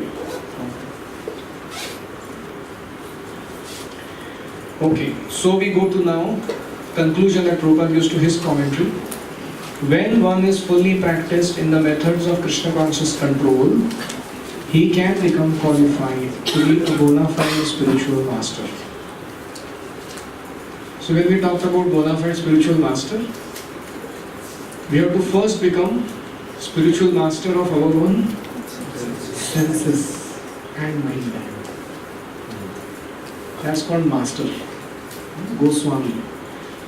Okay, so we go to now conclusion that Prabhupada gives to his commentary. When one is fully practiced in the methods of Krishna conscious control, he can become qualified to be a bona fide spiritual master. So when we talk about bona fide spiritual master, we have to first become spiritual master of our own senses and mind. That's called master. Goswami.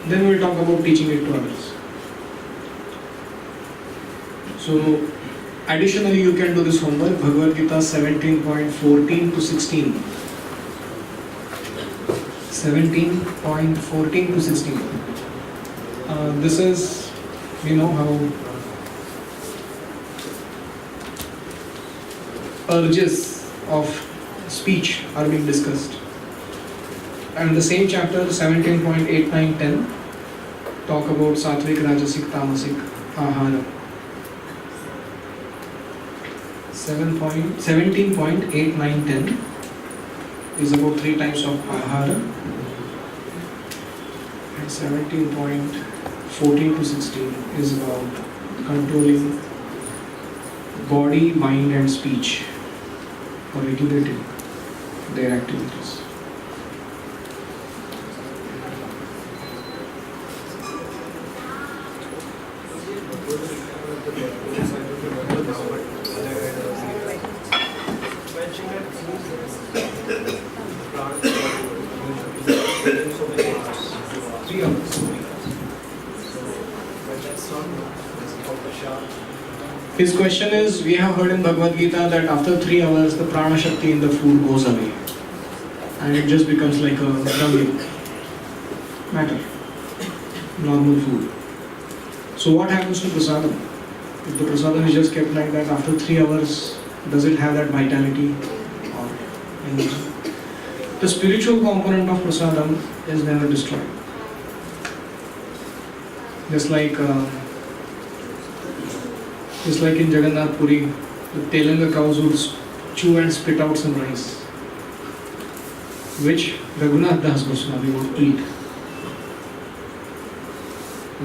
Then we'll talk about teaching it to others. So, additionally, you can do this homework, Bhagavad Gita 17.14 to 16. 17.14 to 16. This is, we know how urges of speech are being discussed. And the same chapter 17.8, 9, 10 talk about Satvik, Rajasic, Tamasic, Ahara. 17.8, 9, 10 is about 3 types of Ahara. And 17.14 to 16 is about controlling body, mind and speech or regulating their activities. His question is, we have heard in Bhagavad Gita that after 3 hours the prana shakti in the food goes away and it just becomes like a dung matter, normal food. So what happens to prasadam? If the prasadam is just kept like that, after 3 hours, does it have that vitality or energy? The spiritual component of prasadam is never destroyed. Just like in Jagannath Puri, the Telanga cows would chew and spit out some rice, which Raghunath Das Goswami would eat.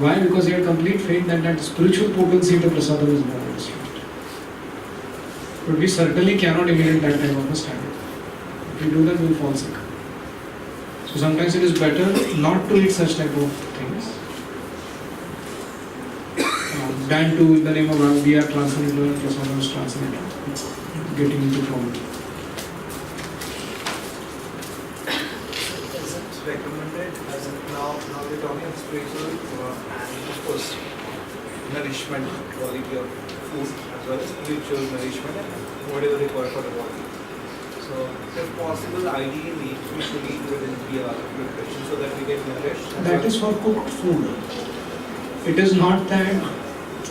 Why? Because he had complete faith that that spiritual potency of the prasadam is never destroyed. But we certainly cannot imitate that type of a standard. If we do that, we will fall sick. So sometimes it is better not to eat such type of things than to, in the name of God, we are translator, prasadam is translator, getting into trouble. Is it recommended as now we're talking of spiritual and of course nourishment, quality of food as well as spiritual nourishment and whatever required for the body. So if possible, ideally we should eat within 3 hours of preparation so that we get nourished. That is for cooked food. It is not that.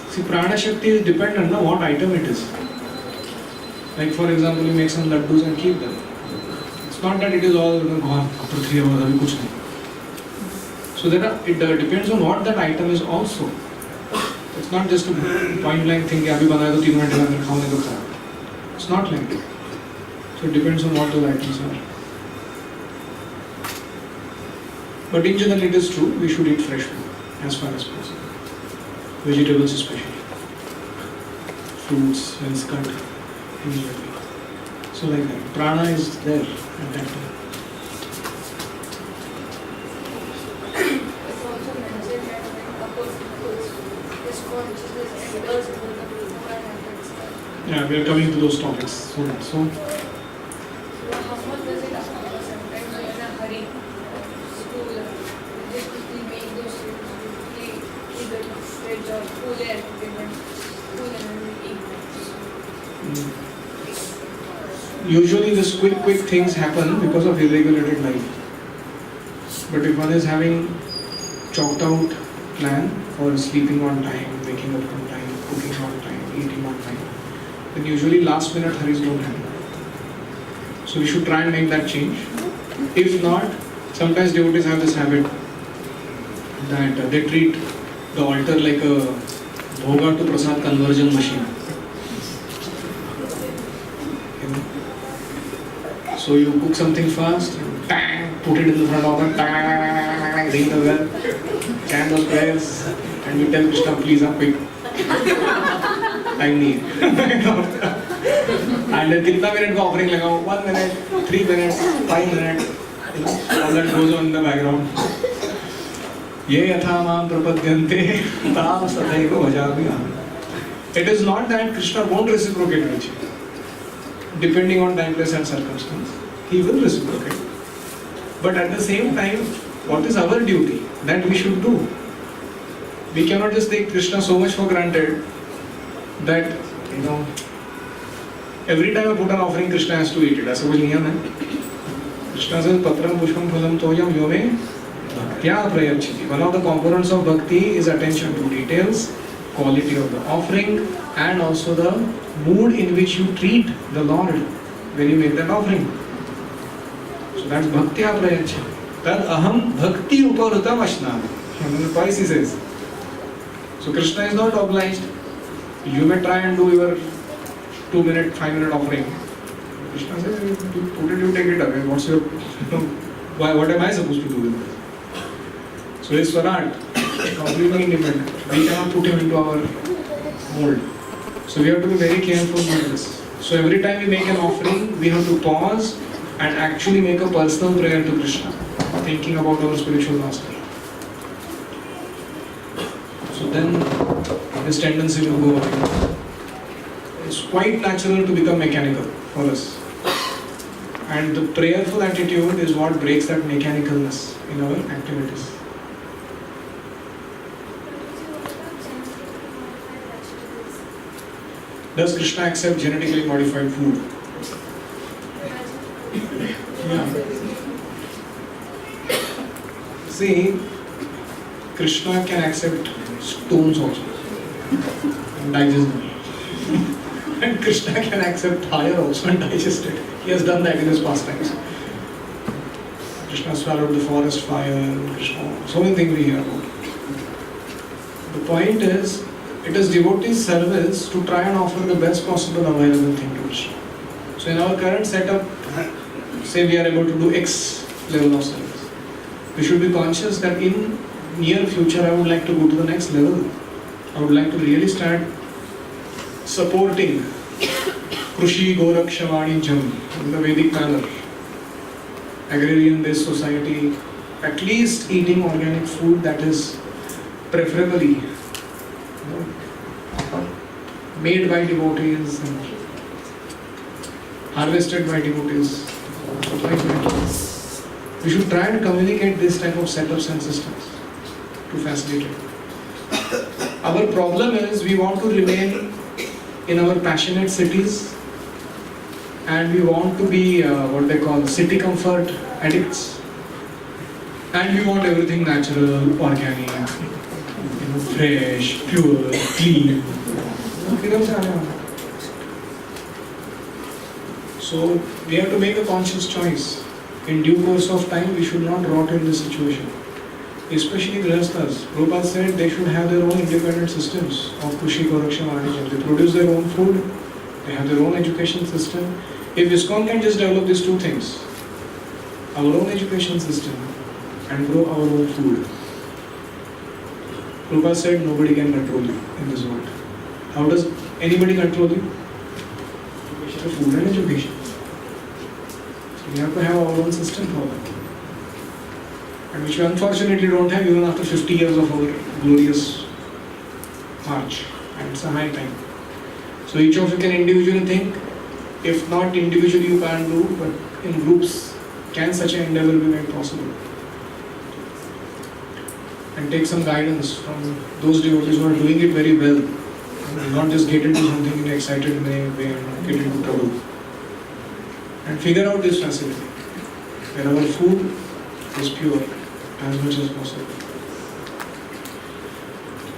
See, prana shakti is dependent on what item it is. Like for example, you make some laddus and keep them. It's not that it is all gone after 3 hours. Abhi kuch nahi. So it depends on what that item is also. It's not just a point blank thing. Abhi banaya to 3 minutes mein khaune to khaya. It's not like that. So it depends on what those items are. But in general, it is true. We should eat fresh food as far as possible. Vegetables especially, fruits, when it's cut, immediately. So like that, prana is there at that time. It's also mentioned that when a person puts his consciousness enters into the before and after itself. Yeah, we are coming to those topics soon. So So how much does it affect us sometimes when in a hurry? School, just quickly make those students quickly either fridge or cool air, cool and eat. usually these quick things happen because of irregulated life. But if one is having chalked out plan for sleeping on time, waking up on time, cooking on time, eating on time, then usually last minute hurries don't happen. So we should try and make that change. If not, sometimes devotees have this habit that they treat the altar like a bhoga to prasad conversion machine. You know? So you cook something fast, bang, put it in the front of the bang, ring the bell, chant those prayers, and you tell Krishna, please, quick. Time नहीं है. And then कितना minute का offering लगाओ? 1 minute, 3 minutes, 5 minutes. You know, all that goes on in the background. ये यथा माम प्रपद्यन्ते ताम सदैव भजामि अहम्. It is not that Krishna won't reciprocate with you. Depending on time, place and circumstance, he will reciprocate. But at the same time, what is our duty that we should do? We cannot just take Krishna so much for granted that, you know, every time I put an offering, Krishna has to eat it. ऐसा कुछ नहीं है. Krishna says, Patram Pushpam Phalam Toyam Yome Bhaktya Prayachiti. One of the components of bhakti is attention to details, quality of the offering, and also the mood in which you treat the Lord when you make that offering. So that's Bhaktya Prayachiti. Tad aham bhakti uparutam ashnami. Twice he says. So Krishna is not obliged. You may try and do your 2 minute, 5 minute offering. Krishna says, you put it, you take it away. What's your, what am I supposed to do with it? So it's Swarat, completely independent. We cannot put him into our mold. So we have to be very careful with this. So every time we make an offering, we have to pause and actually make a personal prayer to Krishna, thinking about our spiritual master. So then this tendency will go away. It's quite natural to become mechanical for us. And the prayerful attitude is what breaks that mechanicalness in our activities. Does Krishna accept genetically modified food? Yeah. See, Krishna can accept stones also and digest them. And Krishna can accept fire also and digest it. He has done that in his pastimes. Krishna swallowed the forest fire, Krishna, so many things we hear about. The point is, it is devotee's service to try and offer the best possible available thing to Krishna. So in our current setup, say we are able to do X level of service. We should be conscious that in near future I would like to go to the next level. I would like to really start supporting Krushi Gorakshawani Jam in the Vedic manner, agrarian-based society, at least eating organic food that is preferably made by devotees and harvested by devotees. We should try and communicate this type of setups and systems to facilitate it. Our problem is we want to remain in our passionate cities and we want to be what they call city comfort addicts, and we want everything natural, organic, fresh, pure, clean. So we have to make a conscious choice. In due course of time, we should not rot in this situation. Especially Grihasthas. Prabhupada said they should have their own independent systems of Krushi Goraksha Management. They produce their own food, they have their own education system. If ISKCON can just develop these two things, our own education system and grow our own food, Prabhupada said nobody can control you in this world. How does anybody control you? through food and education. So we have to have our own system for that. And which we unfortunately don't have even after 50 years of our glorious march. And it's a high time. So each of you can individually think, if not individually you can't do, but in groups, can such an endeavor be made possible? And take some guidance from those devotees who are doing it very well. And not just get into something in an excited way and get into trouble. And figure out this facility, where our food is pure as much as possible.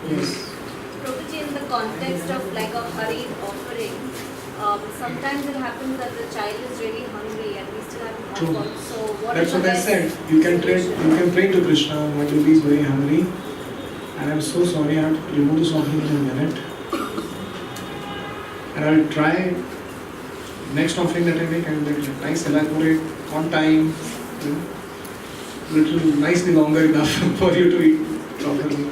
Yes. Prabhuji, in the context of like a hurried offering, sometimes it happens that the child is really hungry and we still haven't True. offered. So what That's is the what I best said. You can solution? pray to Krishna, my baby is very hungry. And I'm so sorry, I have to remove this offering in a minute. And I'll try next offering that I make, I will make it nice, elaborate, on time, you know, little nicely longer enough for you to eat properly.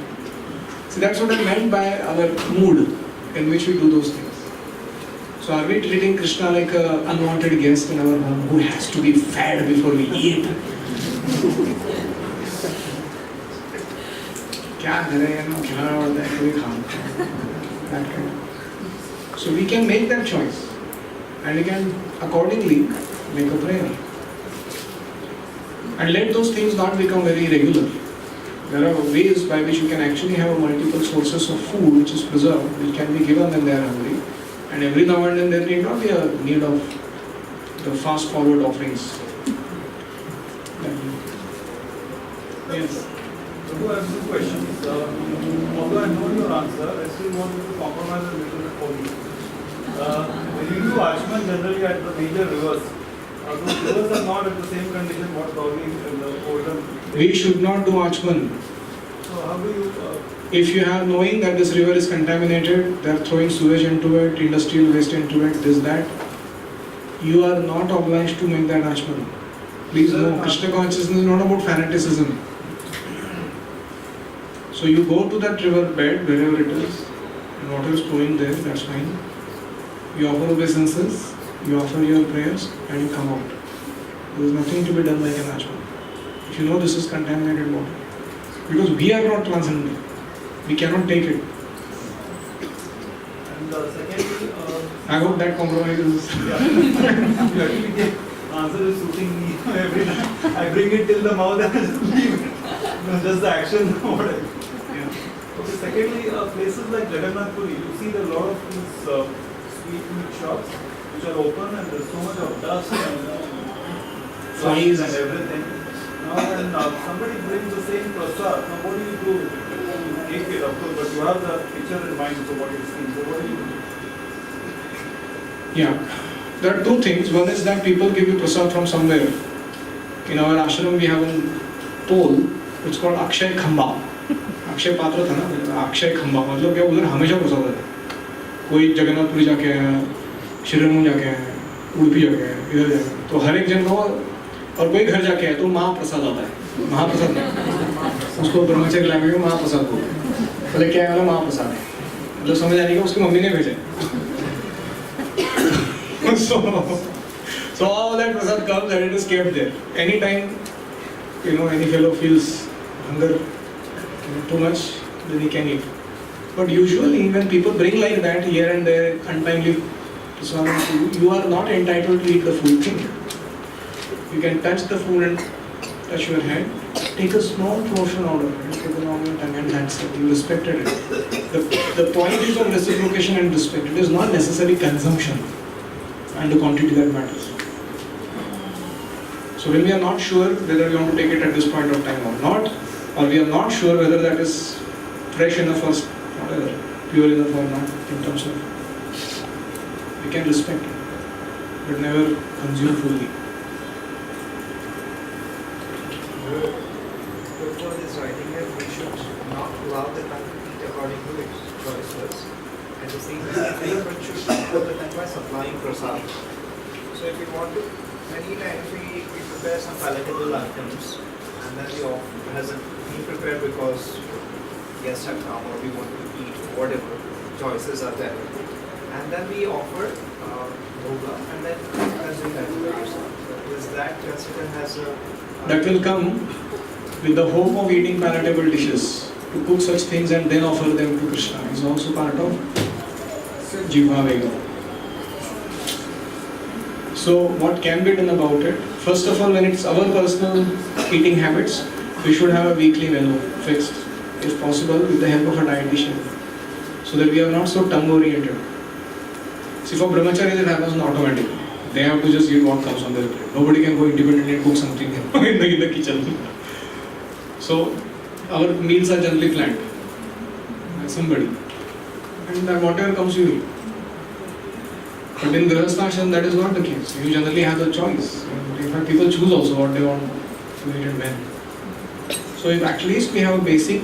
See, that's what I meant by our mood in which we do those things. So are we treating Krishna like an unwanted guest in our home who has to be fed before we eat? क्या करें ना खिलाना पड़ता है कभी खाना that kind. So we can make that choice and we can accordingly make a prayer and let those things not become very regular. There are ways by which you can actually have multiple sources of food which is preserved, which can be given when they are hungry, and every now and then there need not be a need of the fast forward offerings. Yes. So I have two questions. Although I know your answer, I still want you to compromise a little bit for me. When you do Achman generally at the major rivers, those rivers are not at the same condition what probably in the older. We should not do Achman. So how do you? If you have knowing that this river is contaminated, they are throwing sewage into it, industrial waste into it, this, that, you are not obliged to make that Achman. Please know, Krishna consciousness is not about fanaticism. So you go to that river bed, wherever it is, and water is flowing there, that's fine. You offer obeisances, you offer your prayers, and you come out. There is nothing to be done like an Achman. If you know this is contaminated water. Because we are not transcendental. We cannot take it. And secondly, I hope that compromises. answer is suiting me every time. I bring it till the mouth and just leave it. No, just the action, whatever. Yeah. Okay, secondly, places like Jagannath Puri, you see there are a lot of these sweet meat shops which are open and there's so much of dust and flies and everything. Now when somebody brings the same prasad, now what do you do? You take it, of course, but you have the picture in mind of what you've seen. So what do you do? Yeah. There are two things. One is that people give you prasad from somewhere. In our ashram we have a pole, it's called Akshay Khamba. Akshay Patra था ना, Akshay Khamba मतलब क्या उधर हमेशा प्रसाद है. कोई जगन्नाथपुरी जाके आया, श्रीरंगम जाके आया, उडुपी जाके आया, इधर जाके. तो हर एक जन को और कोई घर जाके आया तो महाप्रसाद आता है. महाप्रसाद नहीं. उसको ब्रह्मचर्य लैंग्वेज में महाप्रसाद बोलते हैं. बोले क्या है वाला महाप्रसाद है. मतलब समझ आने का उसकी मम्मी ने भेजा. So all that prasad comes and it is kept there. Anytime, any fellow feels hunger too much, then he can eat. But usually when people bring like that here and there, untimely prasad, you are not entitled to eat the full thing. You can touch the food and touch your hand. Take a small portion out of it, put it on your tongue, and that's it. You respected it. The point is of reciprocation and respect. It is not necessarily consumption and the quantity that matters. So when we are not sure whether we want to take it at this point of time or not, or we are not sure whether that is fresh enough or whatever, pure enough or not, in terms of, we can respect it, but never consume fully. Before this writing here, we should not allow the tongue to eat according to its choices. At the same time, anyone should support the tongue by supplying prasad. So if we want to, many times we prepare some palatable items and then we offer has been prepared because guests have come or we want to eat whatever choices are there. and then we offer bhoga and then consume that food. So is that considered as a That will come with the hope of eating palatable dishes. To cook such things and then offer them to Krishna is also part of Jivha Vegam. So what can be done about it? First of all, when it's our personal eating habits, we should have a weekly menu fixed, if possible, with the help of a dietitian, so that we are not so tongue oriented. See, for brahmacharis it happens automatically. They have to just eat what comes on their plate. Nobody can go independently and cook something in the kitchen. So our meals are generally planned by somebody, and then whatever comes you eat. But in Grihasthashram that is not the case. You generally have the choice. And in fact, people choose also what they want to eat and when. So if at least we have a basic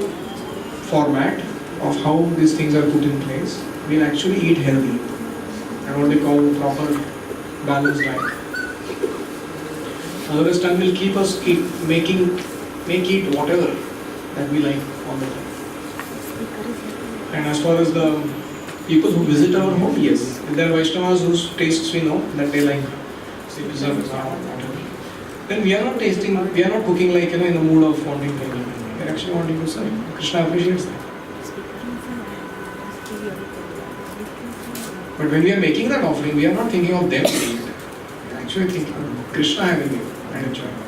format of how these things are put in place, we'll actually eat healthy and what they call proper balanced diet. Otherwise, tongue will keep us make eat whatever that we like all the time. And as far as the people who visit our home, yes, if there are Vaishnavas whose tastes we know that they like, say pizza, whatever, then we are not tasting, we are not cooking like, in the mood of wanting to. We are actually wanting to serve. Krishna appreciates that. But when we are making that offering, we are not thinking of them eating it. We are actually thinking of Krishna having it and enjoying it.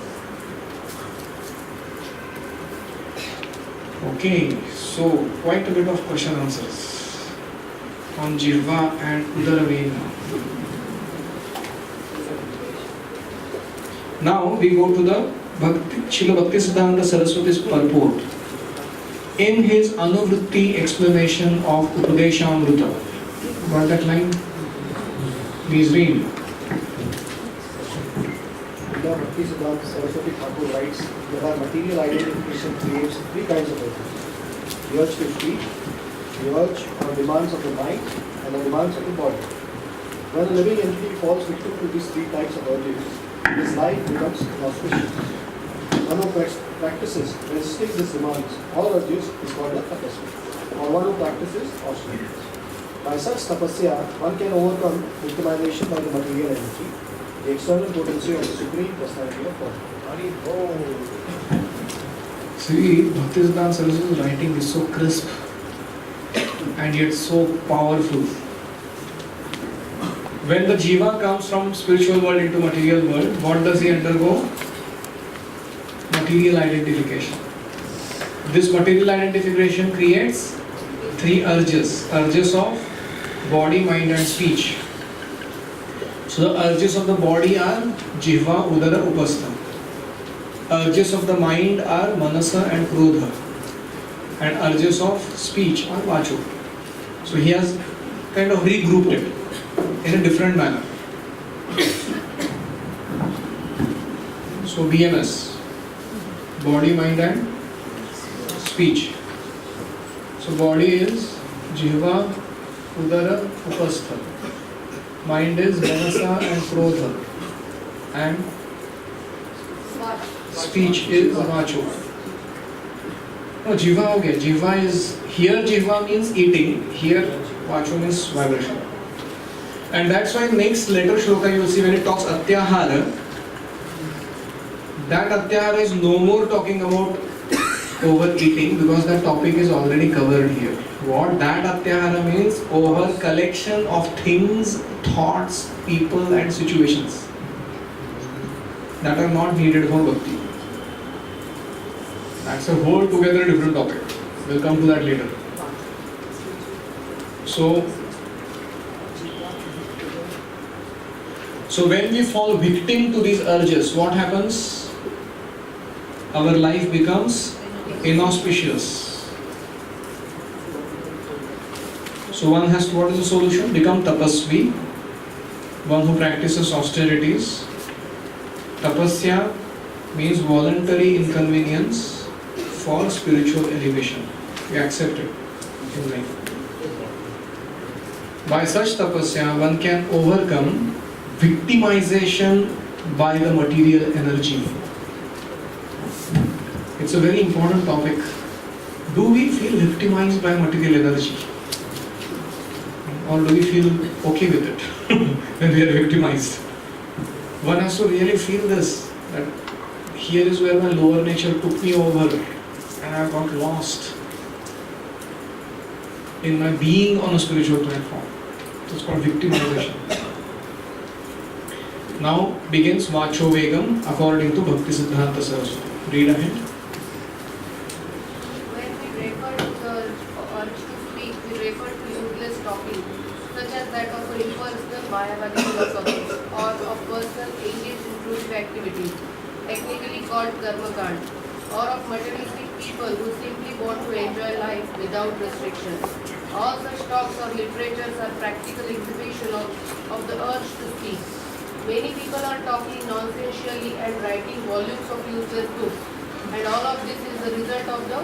Okay, so quite a bit of question answers on Jivva and Udaravena. Now we go to the Srila Bhaktisiddhanta Saraswati's purport. In his Anuvritti explanation of Upadeshamrita, got that line? Please read. Srila Bhaktisiddhanta Saraswati Thakur writes that our material identification creates three kinds of urges: the urge to speak, the urge or demands of the mind, and the demands of the body. When a living entity falls victim to these three types of urges, his life becomes inauspicious. One who practices resisting these demands, all urges, is called a tapasya, or one who practices austere. By such tapasya, one can overcome victimization by the material energy, the external potency of the Supreme Personality of God. See, Bhaktisiddhanta Saraswati's writing is so crisp and yet so powerful. When the jiva comes from spiritual world into material world, what does he undergo? Material identification. This material identification creates three urges. Urges of body, mind and speech. So the urges of the body are Jihva, Udara, Upastha. Urges of the mind are Manasa and Krodha. And urges of speech are Vacho. So he has kind of regrouped it in a different manner. So BMS, body, mind and speech. So body is Jihva, Udara, Upastha. Mind is Manasa and Krodha. And speech is Vacho. No, Jiva okay. Jiva is, here Jiva means eating, here Vacho means vibration. And that's why next later shloka you will see when it talks Atyahara, that Atyahara is no more talking about overeating because that topic is already covered here. What that Atyahara means? Over collection of things, thoughts, people and situations that are not needed for bhakti. That's a whole together different topic. We'll come to that later. So when we fall victim to these urges, what happens? Our life becomes inauspicious. So one has to, what is the solution? Become tapasvi, one who practices austerities. Tapasya means voluntary inconvenience for spiritual elevation. We accept it in life. By such tapasya, one can overcome victimization by the material energy. It's a very important topic. Do we feel victimized by material energy? or do we feel okay with it when we are victimized? One has to really feel this, that here is where my lower nature took me over and I got lost in my being on a spiritual platform. It's called victimization. Now begins Vacho Vegam according to Bhakti Siddhanta Saraswati. Read ahead. When we refer to the urge to speak, we refer to useless talking, such as that of a impersonal Mayavadi philosophy or of person engaged in fruitive activities, technically called karmakand, or of materialistic people who simply want to enjoy life without restrictions. All such talks or literatures are practical exhibition of the urge to speak. Many people are talking nonsensely and writing volumes of useless books, and all of this is the result of the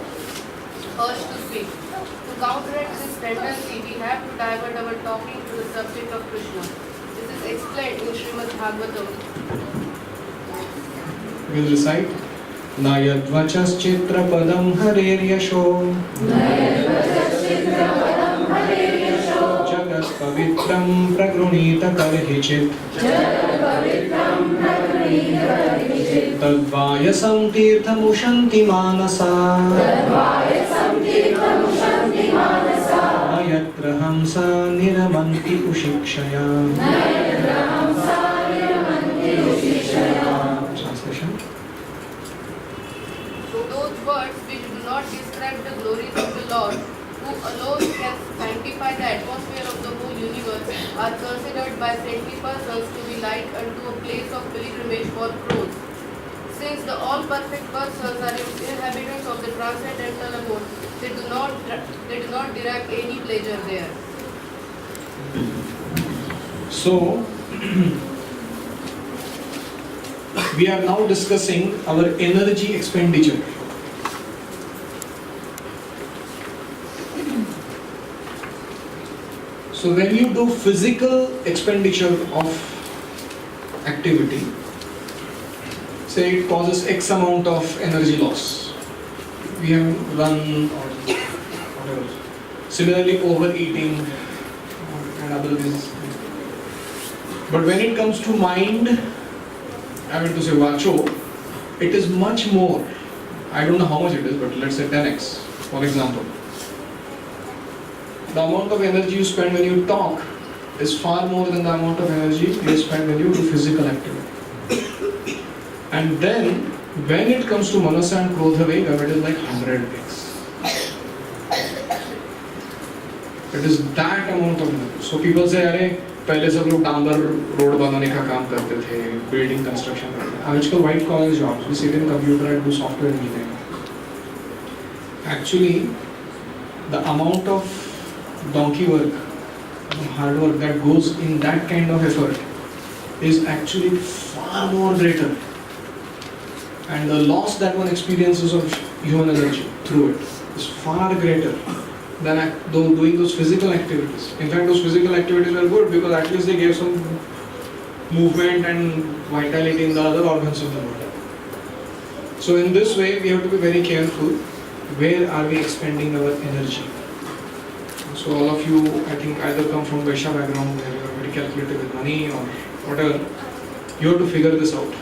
urge to speak. To counteract this tendency, we have to divert our talking to the subject of Krishna. This is explained in Srimad Bhagavatam. We'll recite. Nayadvachaschitra padam harer yasho jagat pavitram pragrunita karhichit tadvayasam tirthamushanti manasa nayatra hamsa niramanti ushikshaya. Translation. Those words which do not describe the glories of the Lord, who alone can sanctify the atmosphere of the whole universe, are considered by saintly persons to be like unto a place of pilgrimage for crows. Since the all-perfect persons are inhabitants of the transcendental abode, they do not derive any pleasure there. So, we are now discussing our energy expenditure. So when you do physical expenditure of activity, say it causes X amount of energy loss. We have run or whatever. Similarly, overeating and other things. But when it comes to mind, I meant to say Vacho, it is much more. I don't know how much it is, but let's say 10x, for example. The amount of energy you spend when you talk is far more than the amount of energy you spend when you do physical activity. And then, when it comes to Manasa and Krodha Vegam, it is like 100x. It is that amount of energy. So people say, अरे पहले सब लोग डांबर road बनाने का काम करते थे, building construction करते थे. आजकल white collar jobs, we sit in computer and do software engineering. Actually, the amount of donkey work, hard work that goes in that kind of effort is actually far more greater. And the loss that one experiences of human energy through it is far greater than doing those physical activities. In fact, those physical activities were good because at least they gave some movement and vitality in the other organs of the body. So in this way, we have to be very careful. Where are we expending our energy? So all of you, I think, either come from Vaishya background where you are very calculated with money or whatever. You have to figure this out.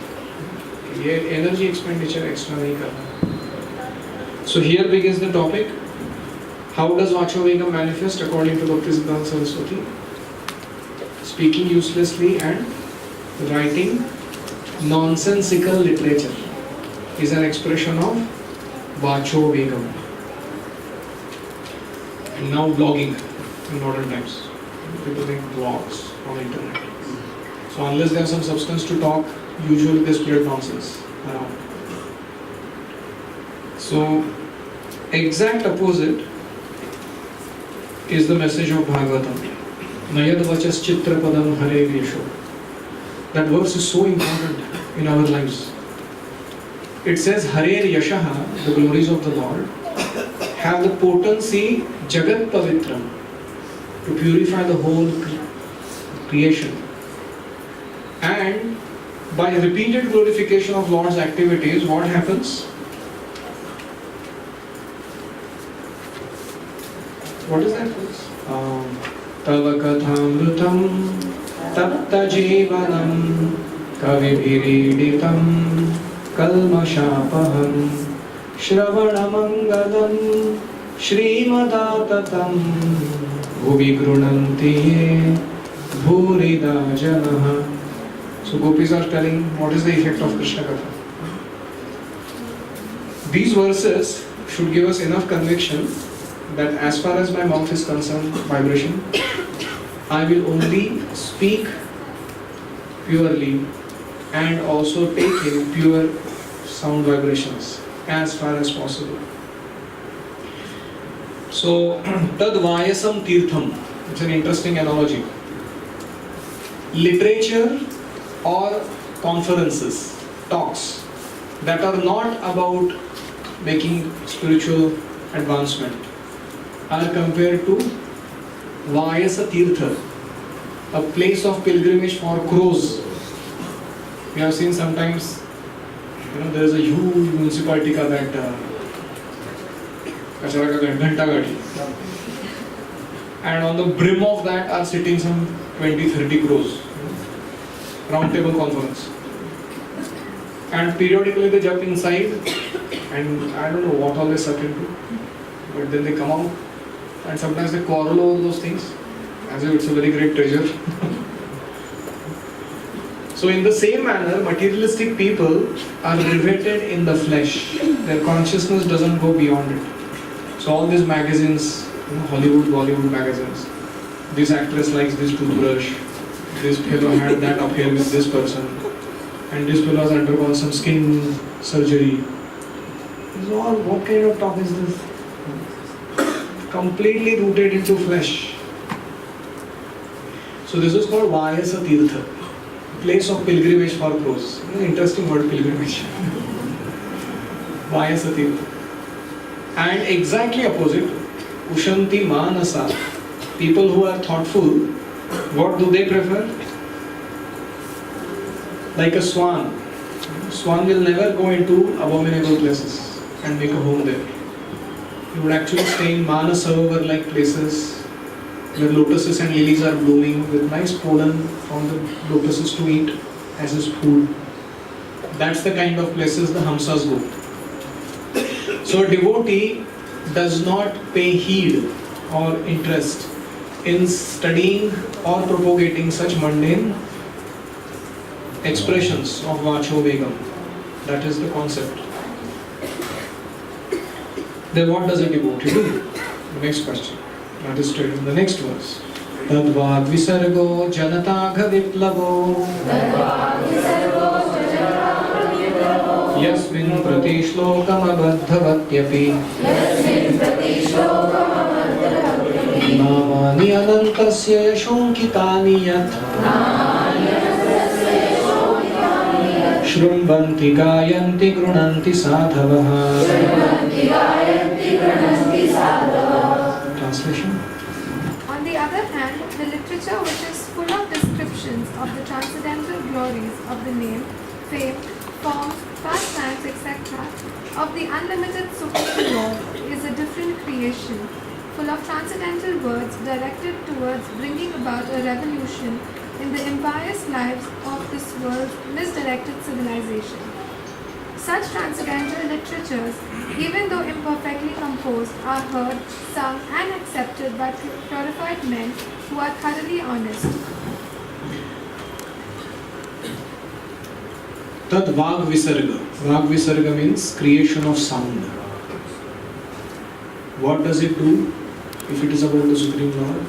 ये energy expenditure extra नहीं करना. So here begins the topic. How does Vacho Vegam manifest according to Bhakti Siddhanta Saraswati? Speaking uselessly and writing nonsensical literature is an expression of Vacho Vegam. And now blogging in modern times. People make blogs on internet. So unless there's some substance to talk, usually they spread nonsense around. So exact opposite is the message of Bhagavatam. Nayad vachas chitra padam hare vesho. That verse is so important in our lives. It says Hare Yashaha, the glories of the Lord, have the potency Jagat Pavitram to purify the whole creation. And by repeated glorification of Lord's activities, what happens? What is that? तव कथामृतं तप्तजीवनं कविभिरीडितं कल्मषापहं श्रवणमङ्गलं श्रीमदाततं भुवि गृह्णन्ति ये भूरिदा जनः. So gopis are telling what is the effect of Krishna Katha. These verses should give us enough conviction that as far as my mouth is concerned, vibration, I will only speak purely and also take in pure sound vibrations as far as possible. So, tad vayasam tirtham. It's an interesting analogy. Literature or conferences, talks that are not about making spiritual advancement are compared to Vayasa Tirtha, a place of pilgrimage for crows. We have seen sometimes, there is a huge municipality ka that kachara ka ghanta gadi, and on the brim of that are sitting some 20-30 crows. Round table conference, and periodically they jump inside, and I don't know what all they suck into, but then they come out, and sometimes they quarrel over those things as if it's a very great treasure. So in the same manner, materialistic people are riveted in the flesh. Their consciousness doesn't go beyond it. So all these magazines, Hollywood, Bollywood magazines, this actress likes this toothbrush, this fellow had that affair with this person, and this fellow has undergone some skin surgery. This is all, what kind of talk is this? Completely rooted into flesh. So this is called Vayasa Tirtha, place of pilgrimage for crows. Interesting word, pilgrimage. Vayasa Tirtha. And exactly opposite, Ushanti Manasa, people who are thoughtful, what do they prefer? Like a swan. Swan will never go into abominable places and make a home there. He would actually stay in Manasarovar-like places where lotuses and lilies are blooming with nice pollen from the lotuses to eat as his food. That's the kind of places the Hamsas go. So a devotee does not pay heed or interest in studying or propagating such mundane expressions of Vacho Vegam. That is the concept. Then what does a devotee do? The next question. That is stated in the next verse. Tadvad visargo janatagha viplavo yasmin prati shlokam abadhavatyapi namani anantasya yashonkitani yat Shrumbhanti gayanti grunanti sadhavaha. Translation. On the other hand, the literature which is full of descriptions of the transcendental glories of the name, fame, forms, pastimes, etc., of the unlimited Supreme Lord is a different creation, full of transcendental words directed towards bringing about a revolution in the impious lives of this world's misdirected civilization. Such transcendental literatures, even though imperfectly composed, are heard, sung and accepted by purified men who are thoroughly honest. Tad Vag Visarga. Vag Visarga means creation of sound. What does it do if it is about the Supreme Lord?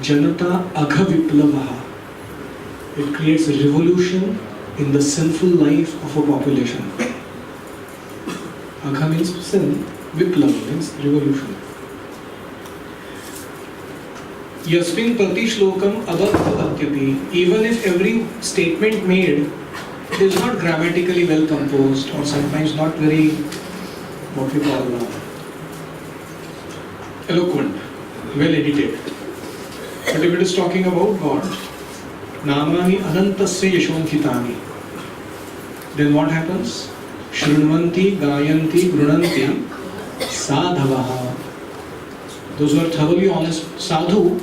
Janata Agha Viplavaha. It creates a revolution in the sinful life of a population. Agha means sin, Viplava means revolution. Yasmin Prati Shlokam Abadhavatyapi. Even if every statement made is not grammatically well composed or sometimes not very, what we call eloquent, well edited. But if it is talking about God, Namani Anantasya Yashonkitani, then what happens? Shrunvanti, Gayanti, Grunanti, Sadhavaha. Those who are thoroughly honest, sadhu,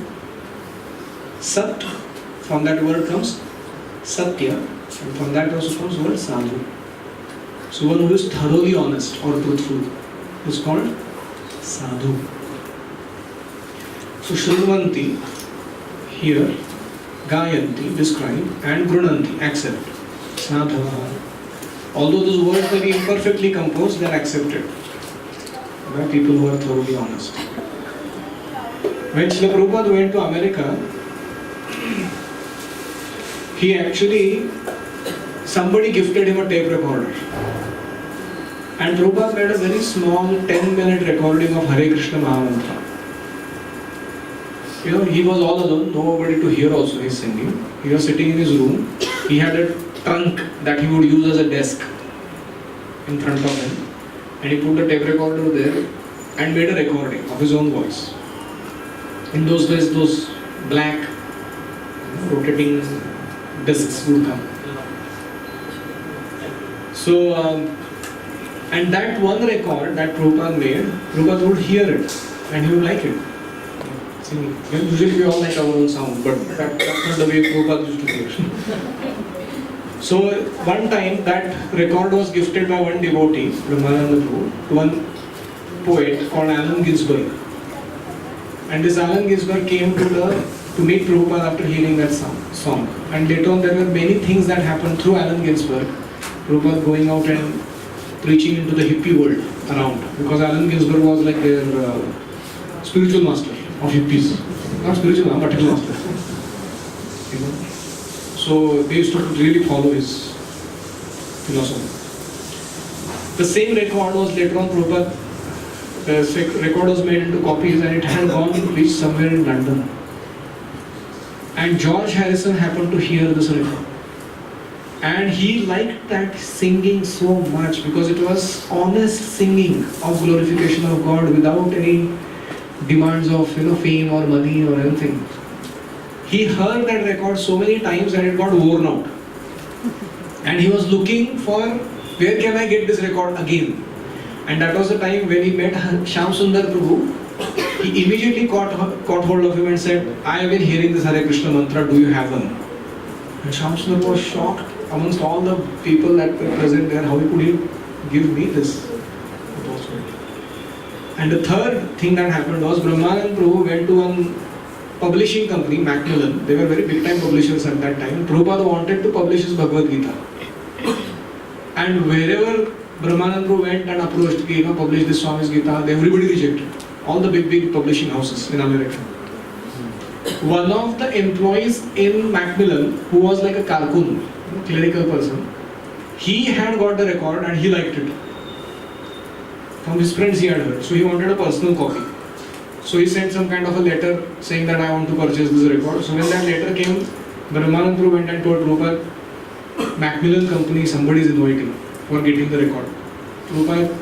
Sat, from that word comes Satya, and from that also comes word Sadhu. So one who is thoroughly honest or truthful is called Sadhu. So Shrunvanti here, Gayanti describe, and Grunanti accept. Sadhava. Although those words may be imperfectly composed, they are accepted by people who are thoroughly honest. When Srila Prabhupada went to America, somebody gifted him a tape recorder. And Prabhupada made a very small 10-minute recording of Hare Krishna Mahamantra. He was all alone, nobody to hear also his singing. He was sitting in his room. He had a trunk that he would use as a desk in front of him. And he put the tape recorder there and made a recording of his own voice. In those days, those black rotating discs would come. So, and that one record that Prabhupada made, Prabhupada would hear it and he would like it. Singing. Usually we all like our own sound, but that's not the way Prabhupada used to do it. So, one time that record was gifted by one devotee, Brahmananda Prabhu, to one poet called Allen Ginsberg. And this Allen Ginsberg came to meet Prabhupada after hearing that song. And later on there were many things that happened through Allen Ginsberg. Prabhupada going out and preaching into the hippie world around. Because Allen Ginsberg was like their spiritual master of hippies. Not spiritual, but spiritual master. So they used to really follow his philosophy. The same record was later on Prabhupada, the record was made into copies and it had gone to preach somewhere in London. And George Harrison happened to hear this record. And he liked that singing so much because it was honest singing of glorification of God without any demands of fame or money or anything. He heard that record so many times that it got worn out. And he was looking for where can I get this record again. And that was the time when he met Shyam Sundar Prabhu. He immediately caught hold of him and said, I have been hearing this Hare Krishna mantra, do you have one? And Shyam Sundar was shocked amongst all the people that were present there, how could he give me this opportunity? And the third thing that happened was Brahmananda Prabhu went to one publishing company, Macmillan. They were very big time publishers at that time. Prabhupada wanted to publish his Bhagavad Gita. And wherever Brahmananda Prabhu went and approached, publish this Swami's Gita, everybody rejected. All the big publishing houses in America. One of the employees in Macmillan, who was like a carcoon, clerical person, he had got the record and he liked it. From his friends he had heard. So he wanted a personal copy. So he sent some kind of a letter saying that I want to purchase this record. So when that letter came, Brahmananda Prabhu went and told Prabhupada, Macmillan company, somebody is inviting for getting the record. Prabhupada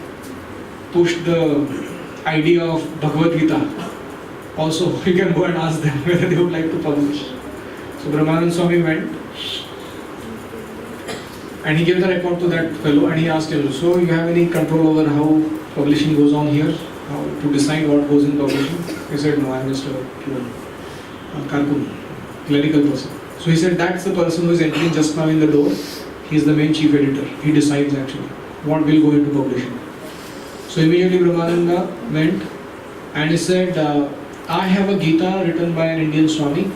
pushed the idea of Bhagavad Gita. Also, you can go and ask them whether they would like to publish. So Brahmananda Swami went and he gave the record to that fellow and he asked him, so you have any control over how publishing goes on here? How to decide what goes in publishing? He said, no, I am just a carcoon, clerical person. So he said, that's the person who is entering just now in the door. He is the main chief editor. He decides actually what will go into publishing. So immediately Brahmananda went and he said, I have a Gita written by an Indian Swami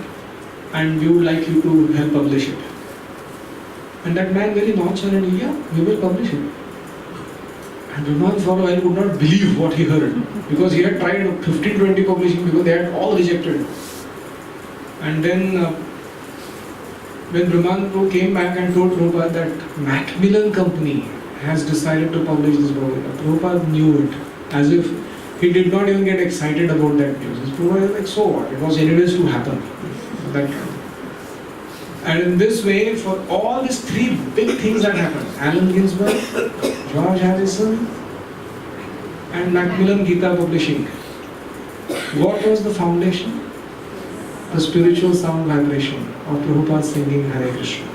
and we would like you to help publish it. And that man very nonchalantly, yeah, we will publish it. And Brahmananda Swami could not believe what he heard because he had tried 15-20 publishing because they had all rejected. And then when Brahmananda Prabhu came back and told Prabhupada that Macmillan company has decided to publish this book, Prabhupada knew it as if he did not even get excited about that news. Prabhupada was like, so what? It was anyways to happen. That kind. And in this way, for all these three big things that happened, Allen Ginsberg, George Harrison, and Macmillan Gita Publishing, what was the foundation? The spiritual sound vibration of Prabhupada singing Hare Krishna.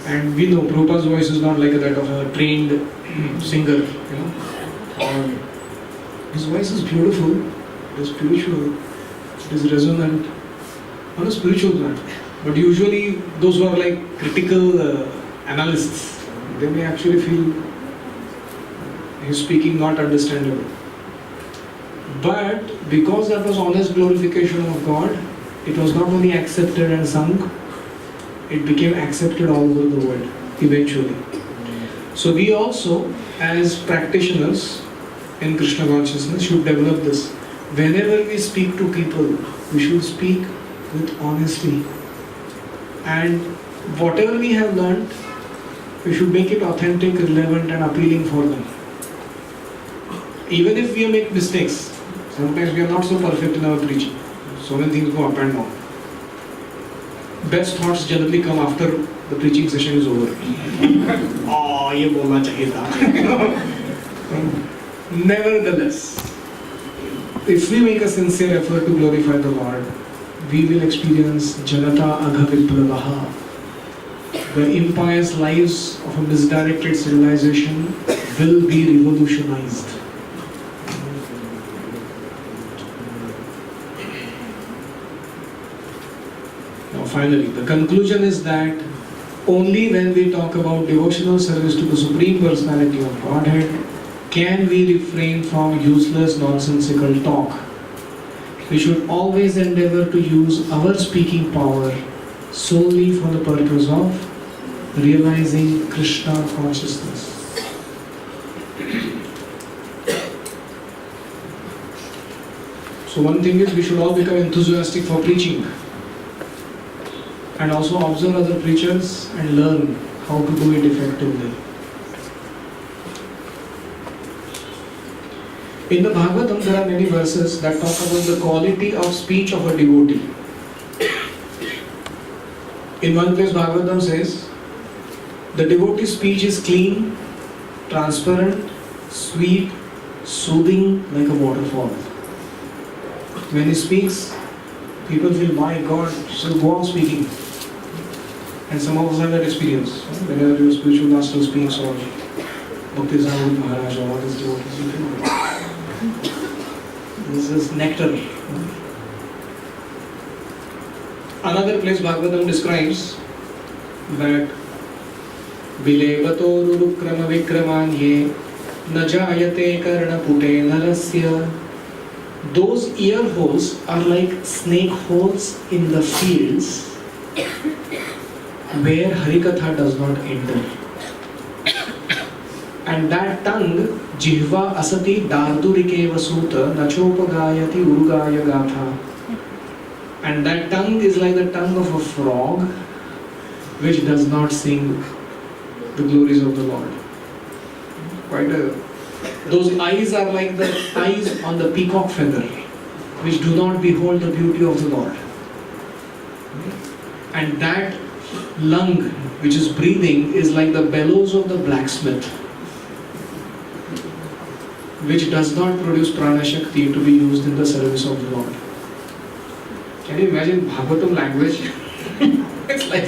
And we know Prabhupada's voice is not like that of a trained singer, or his voice is beautiful, it is spiritual, it is resonant, on a spiritual plan. But usually those who are like critical analysts, they may actually feel he's speaking not understandable. But because that was honest glorification of God, it was not only accepted and sung, it became accepted all over the world eventually. So we also, as practitioners in Krishna consciousness, should develop this. Whenever we speak to people, we should speak with honesty. And whatever we have learned, we should make it authentic, relevant and appealing for them. Even if we make mistakes, sometimes we are not so perfect in our preaching. So many things go up and down. Best thoughts generally come after the preaching session is over. Oh, ye bolna chahiye tha. Nevertheless, if we make a sincere effort to glorify the Lord, we will experience Janata Agha Viplavaha. The impious lives of a misdirected civilization will be revolutionized. Now finally, the conclusion is that only when we talk about devotional service to the Supreme Personality of Godhead can we refrain from useless nonsensical talk. We should always endeavor to use our speaking power solely for the purpose of realizing Krishna consciousness. So one thing is we should all become enthusiastic for preaching and also observe other preachers and learn how to do it effectively. In the Bhagavatam, there are many verses that talk about the quality of speech of a devotee. In one place, Bhagavatam says, the devotee's speech is clean, transparent, sweet, soothing like a waterfall. When he speaks, people feel, my God, so go on speaking. And some of us have that experience. Whenever your spiritual master speaks or Bhakti Sarvabhauma Maharaj or all his devotees, you feel this is nectar. Another place Bhagavatam describes that Bilevato rurukrama vikramanye najayate karna pute narasya. Those ear holes are like snake holes in the fields where Harikatha does not enter. And that tongue, Jihva asati dardurike vasuta nachopagayati urugaya gatha. And that tongue is like the tongue of a frog which does not sing the glories of the Lord. Those eyes are like the eyes on the peacock feather which do not behold the beauty of the Lord. And that lung which is breathing is like the bellows of the blacksmith which does not produce prana shakti to be used in the service of the Lord. Can you imagine Bhagavatam language? It's like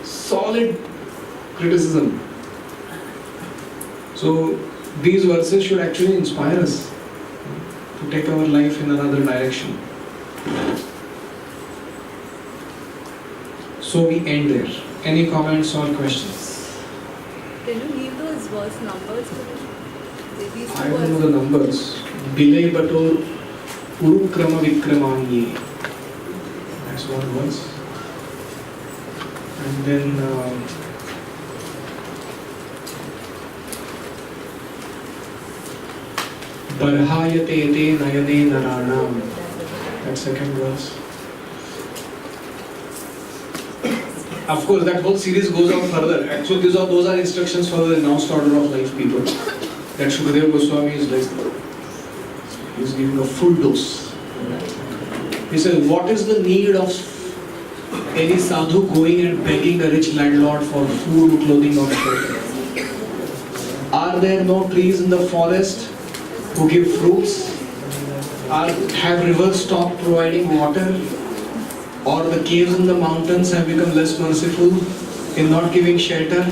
solid criticism. So these verses should actually inspire us to take our life in another direction. So we end there. Any comments or questions? Can you leave those verse numbers for me? These two I don't know verses. the numbers. Bilay Bator Urukrama Vikramanye. That's one verse. And then Barhayate te nayane naranam. That second verse. Of course, that whole series goes on further. Actually, those are instructions for the renounced order of life people. That Shukadeva Goswami is like, he's giving a full dose. He says, what is the need of any sadhu going and begging a rich landlord for food, clothing or shelter? Are there no trees in the forest who give fruits? Have rivers stopped providing water? Or the caves in the mountains have become less merciful in not giving shelter?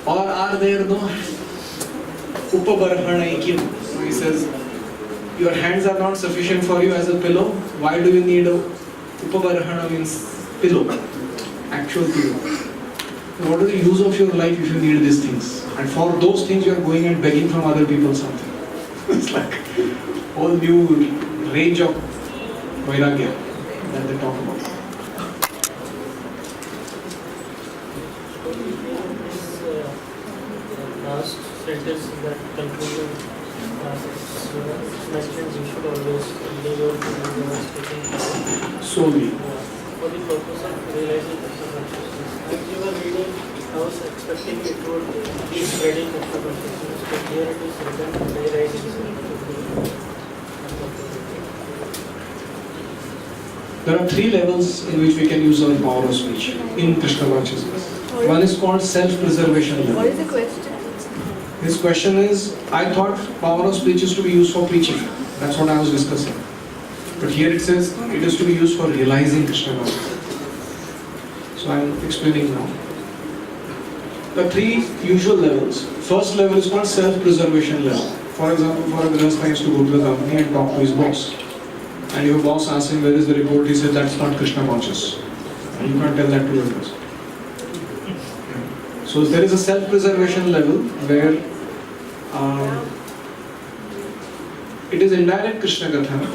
Or are there no Upabarhana Ikyam? So he says, your hands are not sufficient for you as a pillow, why do you need a upavarahana, means pillow, actual pillow? What is the use of your life if you need these things? And for those things you are going and begging from other people something. It's like whole new range of vairagya that they talk about. Last sentence in that conclusion mentions you should always leave your speaking Solely. for the purpose of realizing Krishna consciousness. As you were reading, I was expecting it would be spreading Krishna consciousness, but here it is written realizing. There are three levels in which we can use our power of speech in Krishna consciousness. One is called self-preservation level. What is the question? His question is, I thought power of speech is to be used for preaching. That's what I was discussing. But here it says it is to be used for realizing Krishna consciousness. So I am explaining now. The three usual levels. First level is called self-preservation level. For example, for a grihastha used to go to the company and talk to his boss. And your boss asks him where is the report, he said that's not Krishna conscious. And you can't tell that to your boss. So there is a self-preservation level where it is indirect Krishna Katha,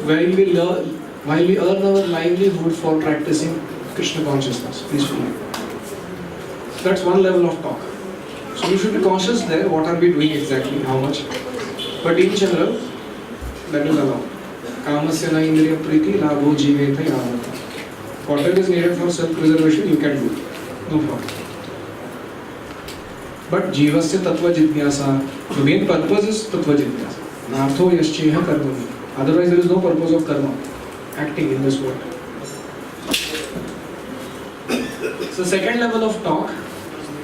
while we earn our livelihood for practicing Krishna consciousness peacefully. That's one level of talk. So you should be conscious there, what are we doing exactly, how much. But in general, that is allowed. Kamasya na indriya priti labho jiveta yavata. Whatever is needed for self-preservation, you can do. No problem. But jivasya tattva jidnyasa, the main purpose is tattva jidnyasa. Nartho yascheha karmani. Otherwise there is no purpose of karma, acting in this world. So second level of talk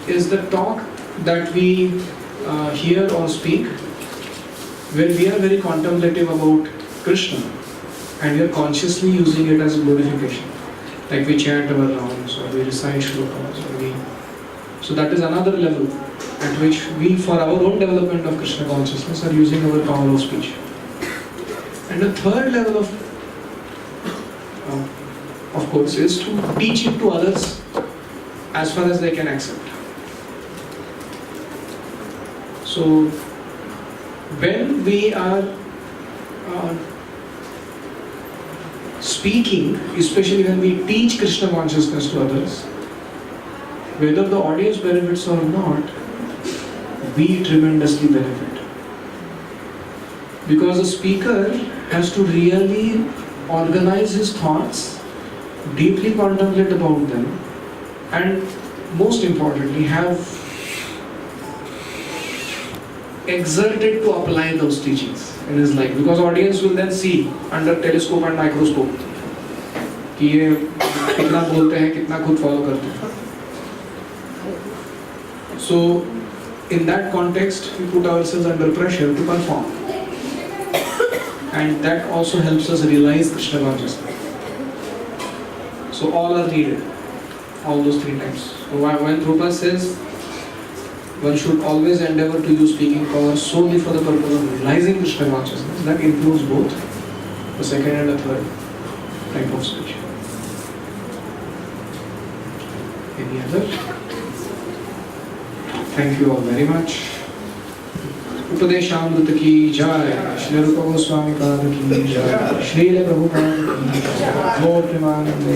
is the talk that we hear or speak when we are very contemplative about Krishna and we are consciously using it as a glorification. Like we chant our rounds or we recite shlokas or we... So that is another level at which we, for our own development of Krishna consciousness, are using our power of speech. And the third level of course, is to teach it to others as far as they can accept. So, when we are speaking, especially when we teach Krishna consciousness to others, whether the audience benefits or not, we tremendously benefit. Because the speaker has to really organize his thoughts, deeply contemplate about them, and most importantly, have exerted to apply those teachings in his life. Because audience will then see under telescope and microscope कि ये कितना बोलते हैं, कितना खुद follow करते हैं. So, in that context, we put ourselves under pressure to perform. And that also helps us realize Krishna consciousness. So all are needed, all those three types. So when Prabhupada says one should always endeavor to use speaking power solely for the purpose of realizing Krishna consciousness, that includes both the second and the third type of speech. Any other? Thank you all very much. Upadeshamrita की जय, श्री रूप गोस्वामी पाद की जय, श्रील प्रभुपाद की जय, गौर प्रेमानंदे।